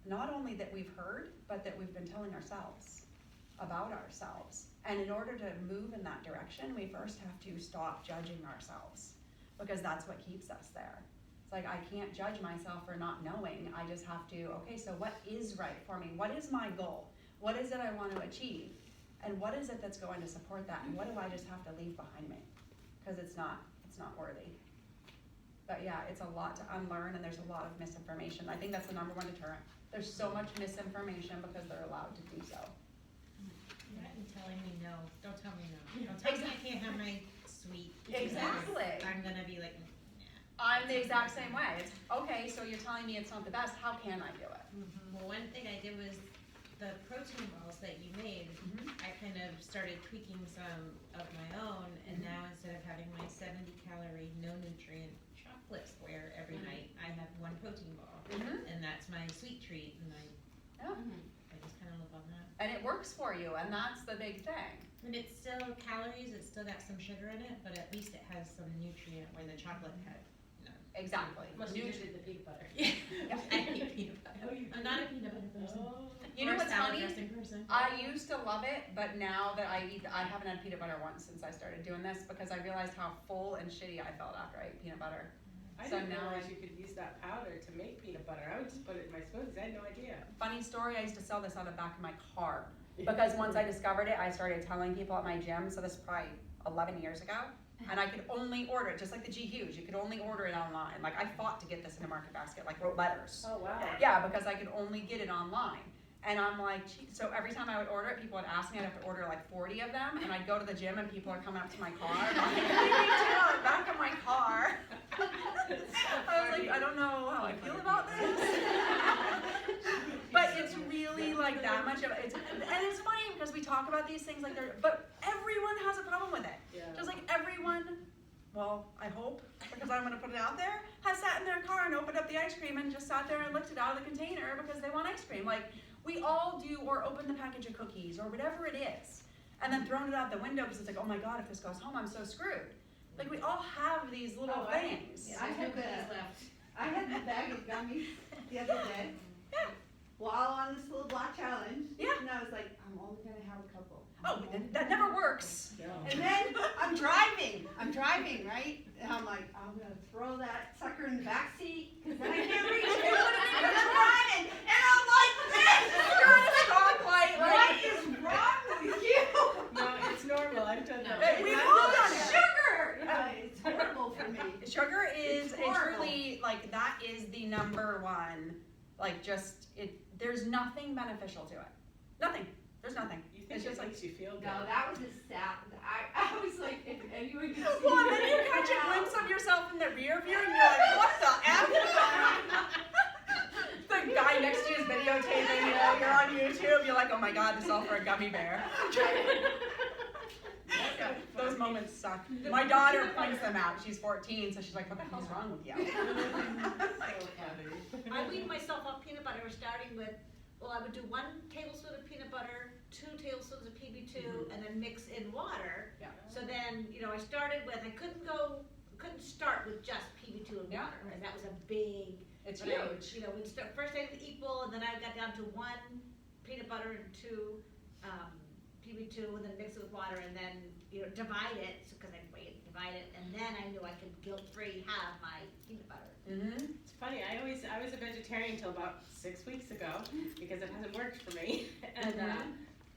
not only that we've heard, but that we've been telling ourselves about ourselves. And in order to move in that direction, we first have to stop judging ourselves, because that's what keeps us there. It's like, I can't judge myself for not knowing. I just have to, okay, so what is right for me? What is my goal? What is it I want to achieve? And what is it that's going to support that? And what do I just have to leave behind me? Because it's not worthy. But yeah, it's a lot to unlearn, and there's a lot of misinformation. I think that's the number one deterrent. There's so much misinformation because they're allowed to do so. You're telling me no. Don't tell me no. Don't tell me I can't have my sweet. Exactly. I'm gonna be like, I'm the exact same way. It's okay, so you're telling me it's not the best. How can I do it? Well, one thing I did was the protein balls that you made, I kind of started tweaking some of my own, and now instead of having my 70 calorie, no nutrient chocolate square every night, I have one protein ball, and that's my sweet treat, and I just kind of live on that. And it works for you, and that's the big thing. And it's still calories, it's still got some sugar in it, but at least it has some nutrient where the chocolate had, Exactly. Must have used the peanut butter. I hate peanut butter. I'm not a peanut butter person. You know Or a what's salad funny? dressing person. I used to love it, but now that I haven't had peanut butter once since I started doing this because I realized how full and shitty I felt after I ate peanut butter. I So didn't now realize you could use that powder to make peanut butter. I would just put it in my smoothies. I had no idea. Funny story, I used to sell this out of the back of my car because once I discovered it, I started telling people at my gym, so this is probably 11 years ago, and I could only order it, just like the G Huge, you could only order it online. Like, I fought to get this in a market basket, like wrote letters. Oh, wow. Yeah, because I could only get it online. And I'm like, gee, so every time I would order it, people would ask me, I'd have to order like 40 of them, and I'd go to the gym and people are coming up to my car, and I'm like, "Give me two on the back of my car." I was like, I don't know how I feel about this. But it's really like that much of it. And it's funny because we talk about these things like but everyone has a problem with it. Yeah. Just like everyone, well, I hope, because I'm gonna put it out there, has sat in their car and opened up the ice cream and just sat there and licked it out of the container because they want ice cream. Like, we all do, or open the package of cookies or whatever it is, and then thrown it out the window because it's like, oh my God, if this goes home, I'm so screwed. Like, we all have these little things. I had the bag of gummies the other day. While on this little block challenge. Yeah. And I was like, I'm only gonna have a couple. Oh, that never works. And then I'm driving, right? And I'm like, I'm gonna throw that sucker in the back seat, cause then I can't reach it. And I'm driving, and I'm like this! You're in a stoplight, What like. is wrong with you? No, it's normal. I've done that. We've all done it. Sugar! It's horrible for me. Sugar is, It's it's horrible. really, like, that is the number one, like, just, there's nothing beneficial to it. Nothing. There's nothing. You think It's just it like, makes you feel good? No, that was a sad, I was like, if anyone could see well, and me then you right catch a now. glimpse of yourself in the rear view and you're like, what the F? The guy next to you is videotaping, you know, you're on YouTube, you're like, oh my God, this is all for a gummy bear. Yeah, those moments suck. My daughter points them out. She's 14, so she's like, what the hell's wrong with you? So funny. I weaned myself off peanut butter, starting with, well, I would do 1 tablespoon of peanut butter, 2 tablespoons of PB2, and then mix in water. Yeah. So then, I started with, I couldn't start with just PB2 and Yeah. water, and that was a big. It's but huge. We'd start, first I did equal, and then I got down to 1 peanut butter and 2 PB2, and then mix it with water, and then, divide it, because I'd divide it, and then I knew I could guilt-free have my peanut butter. Mm-hmm. It's funny, I was a vegetarian until about 6 weeks ago because it hasn't worked for me.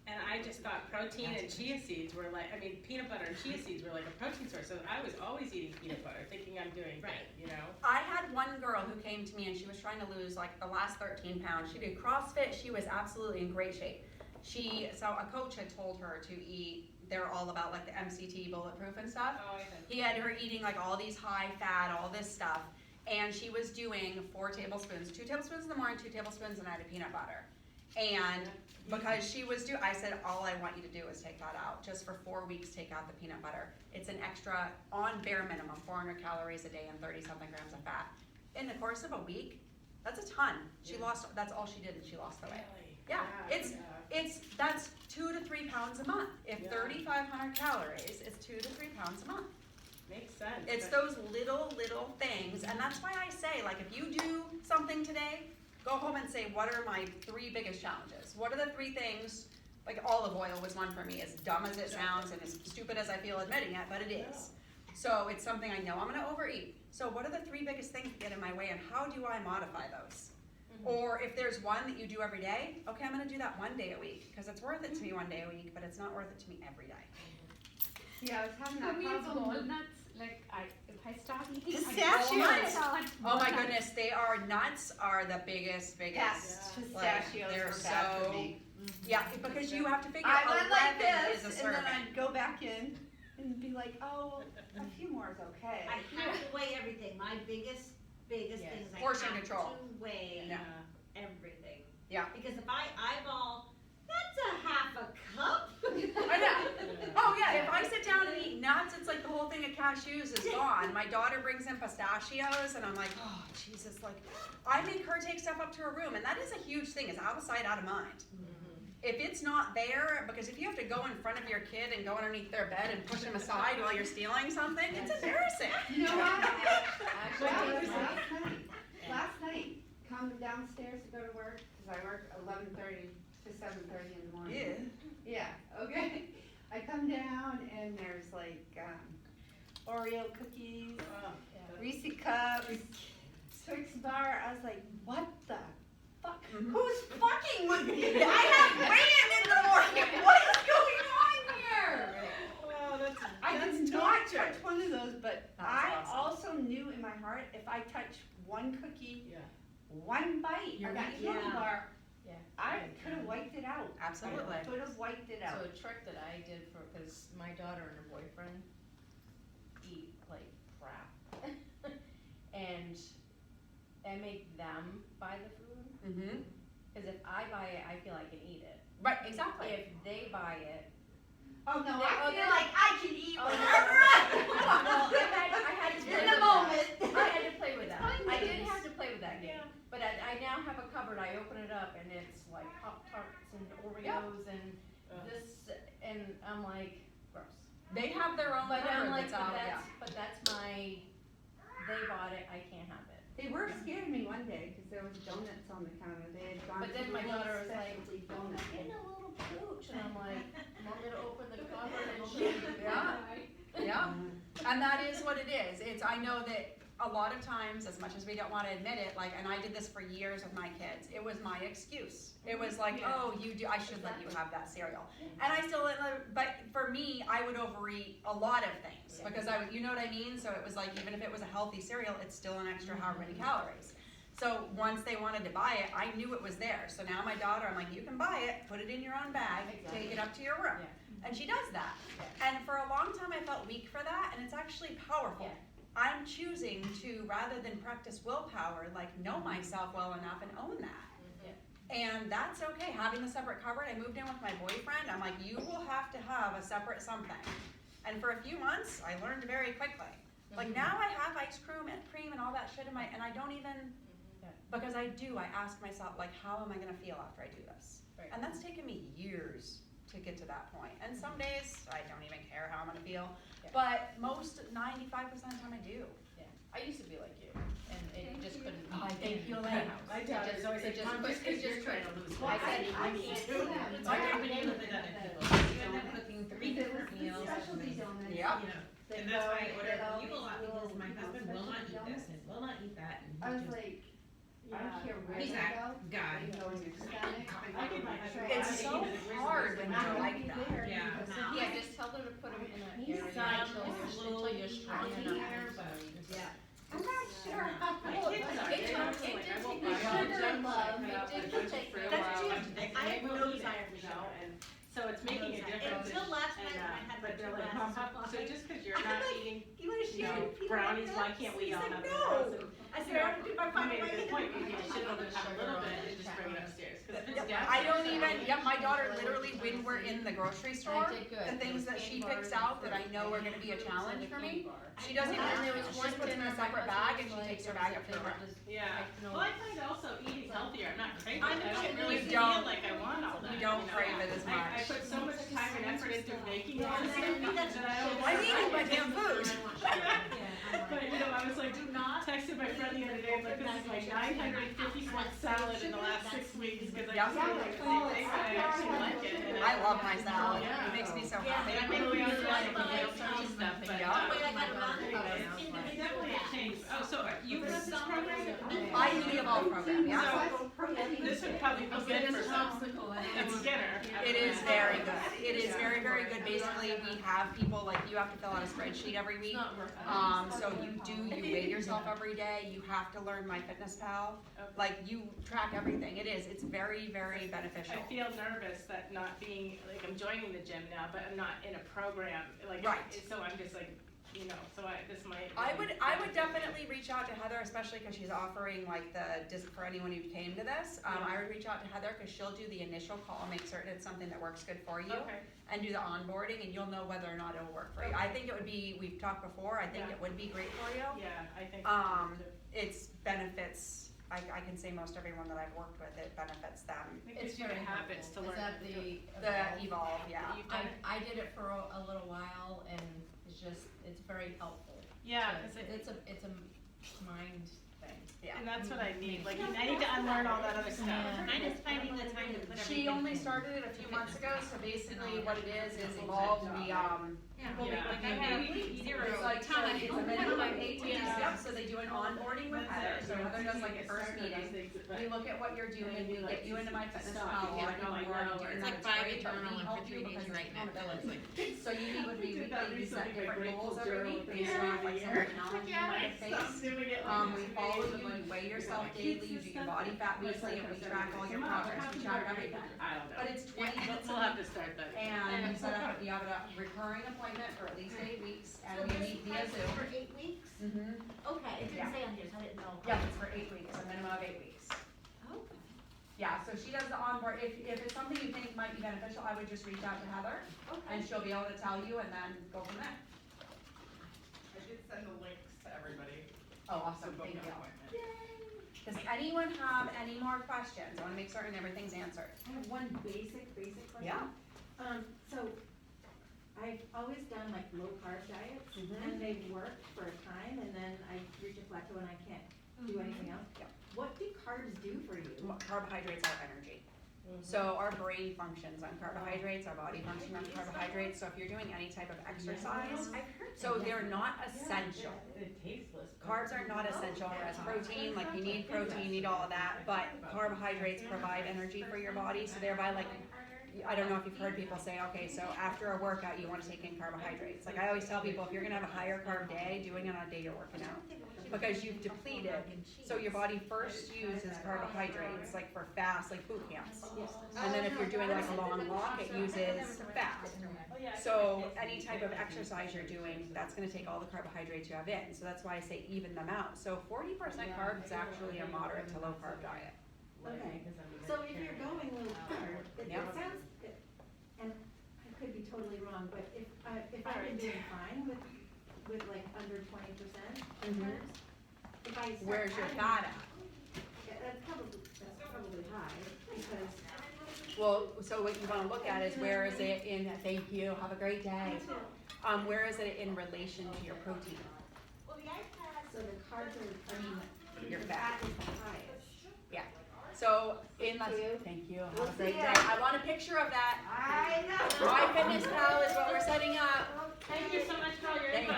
And I just thought protein and chia seeds were like, peanut butter and chia seeds were like a protein source. So I was always eating peanut butter, thinking I'm doing Right. good, I had one girl who came to me and she was trying to lose like the last 13 pounds. She did CrossFit. She was absolutely in great shape. So a coach had told her to eat, they're all about like the MCT bulletproof and stuff. Oh, yeah. He had her eating like all these high fat, all this stuff. And she was doing 4 tablespoons, 2 tablespoons in the morning, 2 tablespoons a night of peanut butter. And because she was I said, all I want you to do is take that out. Just for 4 weeks, take out the peanut butter. It's an extra, on bare minimum, 400 calories a day and 30-something grams of fat. In the course of a week, that's a ton. She lost, that's all she did, and she lost the weight. Yeah, that's 2 to 3 pounds a month. If 3,500 calories is 2 to 3 pounds a month. Makes sense. It's those little things, and that's why I say, like, if you do something today, go home and say, what are my 3 biggest challenges? What are the 3 things, like olive oil was one for me, as dumb as it sounds and as stupid as I feel admitting it, but it is. So it's something I know I'm gonna overeat. So what are the 3 biggest things that get in my way, and how do I modify those? Or if there's one that you do every day, okay, I'm gonna do that 1 day a week, because it's worth it to me 1 day a week, but it's not worth it to me every day. Yeah, I was having For that me, it's problem. walnuts. Like, if I start eating, Pistachios. Oh my goodness, nuts are the biggest. Yes, Like, pistachios they're are bad for so- me. Yeah, because you have to figure I went like 11 is a this, and serving. then I'd go back in and be like, oh, a few more is okay. I have to weigh everything. My biggest thing is I Portion have control. to weigh Yeah. everything. Yeah. Because if I eyeball, that's a half a cup. I know. Oh yeah, if I sit down and eat nuts, it's like the whole thing of cashews is gone. My daughter brings in pistachios, and I'm like, oh, Jesus, like, I make her take stuff up to her room, and that is a huge thing, is out of sight, out of mind. If it's not there, because if you have to go in front of your kid and go underneath their bed and push them aside while you're stealing something, it's embarrassing. You know what? Actually, Last night, come downstairs to go to work, because I work 11:30 to 7:30 in the morning. Yeah, okay. I come down and there's like Oreo cookies, Reese cups, Twix bar. I was like, what the fuck? Who's fucking with me? I have ran in the morning. What is going on here? Oh, I did not touch one of those, but That's I awesome. also knew in my heart if I touch one cookie, one bite of that candy bar, I could have wiped it out. Absolutely. I could have wiped it out. So a trick that I did because my daughter and her boyfriend eat like crap. And I make them buy the food. Mm-hmm. Cause if I buy it, I feel I can eat it. Right, exactly. If they buy it. Oh no, They- I oh, feel they- like I can eat Oh, whatever no. I Well, want. I had to play In with the that. moment. I had to play with that. Fun I did days. have to play with that game. But I now have a cupboard, I open it up and it's like Pop-Tarts and Oreos and this, and I'm like, gross. They have their own But I'm cupboard like, that's out, yeah. but that's my, they bought it, I can't have it. They were scaring me one day because there was donuts on the counter. They had gone But to then the my little daughter was like, specialty donut. getting a little pooch, and I'm like, want me to open the cupboard and show you? Yeah. Yeah, and that is what it is. It's, I know that a lot of times, as much as we don't wanna admit it, like, and I did this for years with my kids, it was my excuse. It was like, oh, you do, I should let you have that cereal. And I still, but for me, I would overeat a lot of things, because I would, you know what I mean? So it was like, even if it was a healthy cereal, it's still an extra however many calories. So once they wanted to buy it, I knew it was there. So now my daughter, I'm like, you can buy it, put it in your own bag, take it up to your room. And she does that. And for a long time I felt weak for that, and it's actually powerful. I'm choosing to, rather than practice willpower, like know myself well enough and own that. And that's okay, having a separate cupboard. I moved in with my boyfriend, I'm like, you will have to have a separate something. And for a few months, I learned very quickly. Like now I have ice cream and all that shit in my, and I don't even, because I ask myself, like, how am I gonna feel after I do this? And that's taken me years to get to that point. And some days, I don't even care how I'm gonna feel. But most, 95% of the time I do. I used to be like you, and it just couldn't. I thank you, Elaine. My daughter's always like, Mom, just because you're trying to lose weight. I said, I can't do that. It's hard to believe with other people. You end up cooking 3 different meals. Specialty donuts. Yep. You know, and that's why I order from you a lot because my husband will not eat this and will not eat that. And I he was just, like, I don't care where he's they that go. guy. They go in your stomach. I did my husband. It's so hard when you're like that. Yeah. Yeah, just tell them to put them in an He's area some until you're strong little enough. but I'm not sure how. My kids are, It they're took, like, I it won't did buy take all the sugar junk love, food, cut out it a did bunch of take fruit, sugar. a bunch of That's and they I will know eat desire it, for you know, sugar. and so it's making a difference. Until last night when I had But my they're 2 like, glasses Mom, of so wine. just because you're I'm not like, eating, You wanna you share know, peanut brownies, butter why cups? can't we He's all like, have no. those? I said, I don't do my You final made a good weight. point, maybe you should only have a little bit and just bring it upstairs, cause if it's down. I don't even, my daughter literally, when we're in the grocery store, did good. the things that she picks out that I know are gonna be a challenge for me, she doesn't And even, there was she one just puts them in a dinner, my separate bag husband and she was takes her like, bag up to the room. Yeah, well, I find also eating healthier, I'm not craving I'm it, I don't actually really You feel don't- like I want all that. you don't know? crave it as I much. put so much time and effort into making all this Yeah, stuff that's that I don't. I'm eating my damn food. But you know, I was like, texted my friend the other day, like, this is my 950-cent salad in the last 6 weeks, cause I Yeah. just did the same thing, and I actually like it. And I love my salad, Yeah. it makes me so Yeah, happy. And I make we also like Yeah. nail funny stuff, but Yeah. Wait, I got it wrong. anyway, it's definitely a change. Oh, so you got this program? I need a ball program, yeah. So this would probably be good for some. It's Skinner. It is very good. It is very, very good. Basically, we have people, like, you have to fill out a spreadsheet every week. So you weigh yourself every day. You have to learn MyFitnessPal. Like, you track everything. It's very, very beneficial. I feel nervous that not being, like, I'm joining the gym now, but I'm not in a program, like, Right. so I'm just like, you know, so this might. I would definitely reach out to Heather, especially because she's offering like for anyone who came to this. I would reach out to Heather because she'll do the initial call, make certain it's something that works good for you, Okay. and do the onboarding, and you'll know whether or not it'll work for you. I think it would be. We've talked before. I think it would be great for you. Yeah, I think. It's benefits. I can say most everyone that I've worked with, it benefits them. It's very habits to helpful. learn. Is that the Evolve, yeah. You've done it? I did it for a little while and it's very helpful. Yeah, So because it's a mind thing. Yeah. and that's what I need. Like, I need to unlearn all that other stuff. Mine is finding the time to put everything. She only started it a few months ago, so basically what it is Evolve, we, people make like it's like, it's a minimum of 8 to 2 steps, so they do an onboarding with Heather, so Heather does like a first meeting. We look at what you're doing, we get you into My Fitness Pal, I know we're already doing that, it's great, but we help you because it's accountability. So you meet with me weekly, we set different goals every week based on like some technology you might face. We follow you, you weigh yourself daily, you do your body fat weekly, and we track all your progress, we track everything. But it's 20 minutes We'll have to start that. and you have a recurring appointment for at least 8 weeks, and we meet via Zoom. For 8 weeks? Okay, it didn't say on here, so I didn't know. Yeah, it's for 8 weeks, a minimum of 8 weeks. Okay. Yeah, so she does the onboard, if it's something you think might be beneficial, I would just reach out to Heather, and she'll be able to tell you, and then go from there. I did send the links to everybody. Oh, awesome, thank you. Does anyone have any more questions? I wanna make certain everything's answered. I have one basic question. Yeah. So I've always done like low carb diets and they've worked for a time and then I reach a plateau and I can't do anything else. Yeah. What do carbs do for you? Carbohydrates are energy. So our brain functions on carbohydrates, our body functions on carbohydrates, so if you're doing any type of exercise, so they're not essential. Carbs are not essential, whereas protein, like you need protein, you need all of that, but carbohydrates provide energy for your body, so thereby like, I don't know if you've heard people say, okay, so after a workout, you want to take in carbohydrates. Like I always tell people, if you're gonna have a higher carb day, doing it on a day you're working out. Because you've depleted, so your body first uses carbohydrates, like for fast, like boot camps. And then if you're doing like a long walk, it uses fat. So any type of exercise you're doing, that's gonna take all the carbohydrates you have in. So that's why I say even them out. So 40% carb is actually a moderate to low carb diet. Okay, so if you're going low carb, it sounds, and I could be totally wrong, but if I've been doing fine with like under 20% carbs, if I start Where's your adding- fat at? Yeah, that's probably high, because. Well, so what you wanna look at is where is it in, thank you, have a great day. Where is it in relation to your protein? Well, the iPad. So the carbs are, Your the fat. fat is the highest. Yeah. So in the, thank you, have a great day. I want a picture of that. I know. My Fitness Pal is what we're setting up. Thank you so much for all your Thank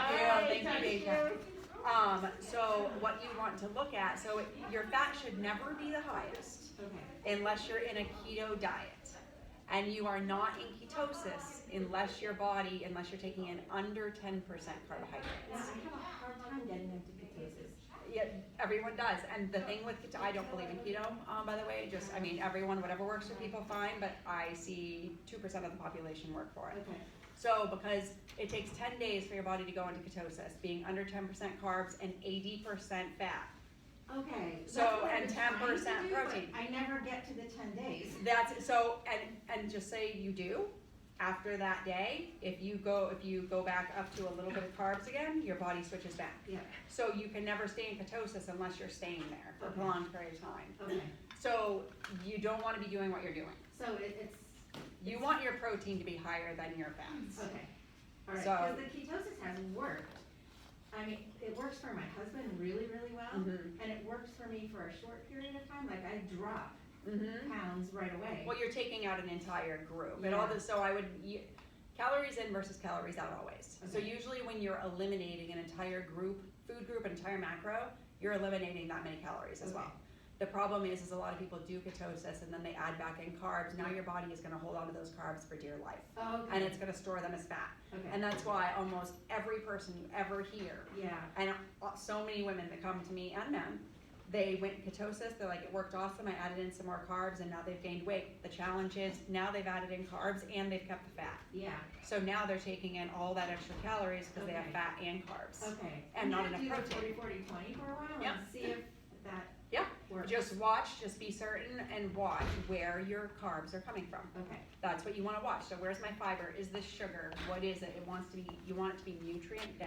info. you, Deja. So what you want to look at, so your fat should never be the highest unless you're in a keto diet. And you are not in ketosis unless you're taking in under 10% carbohydrates. Yeah, I have a hard time getting into ketosis. Yeah, everyone does, and the thing with keto, I don't believe in keto, by the way, everyone, whatever works for people, fine, but I see 2% of the population work for it. Okay. So, because it takes 10 days for your body to go into ketosis, being under 10% carbs and 80% fat. Okay. So, that's what and I've been trying 10% to do, but protein. I never get to the 10 days. That's, so, and just say you do, after that day, if you go back up to a little bit of carbs again, your body switches back. Yeah. So you can never stay in ketosis unless you're staying there for a prolonged period of time. Okay. So you don't want to be doing what you're doing. So it's. You want your protein to be higher than your fats. Okay. All right. So- Because the ketosis has worked. I mean, it works for my husband really, really well, and it works for me for a short period of time. Like I drop pounds right away. Well, you're taking out an entire group. Yeah. And all this, so calories in versus calories out always. So Okay. usually when you're eliminating an entire group, food group, an entire macro, you're eliminating that many calories as well. The problem is a lot of people do ketosis and then they add back in carbs. Now your body is gonna hold on to those carbs for dear life. Okay. And it's gonna store them as fat. Okay. And that's why almost every person you ever hear, Yeah. and so many women that come to me and men, they went ketosis, they're like, it worked awesome, I added in some more carbs, and now they've gained weight. The challenge is, now they've added in carbs and they've kept the fat. Yeah, So now they're taking in all that extra calories because they have Okay. fat and carbs. okay. And not enough do the protein. 40-40-20 for a while Yep. and see if that Yeah. works. Just watch, just be certain and watch where your carbs are coming from. Okay. That's what you wanna watch. So where's my fiber? Is this sugar? What is it? It wants to be, you want it to be nutrient dense.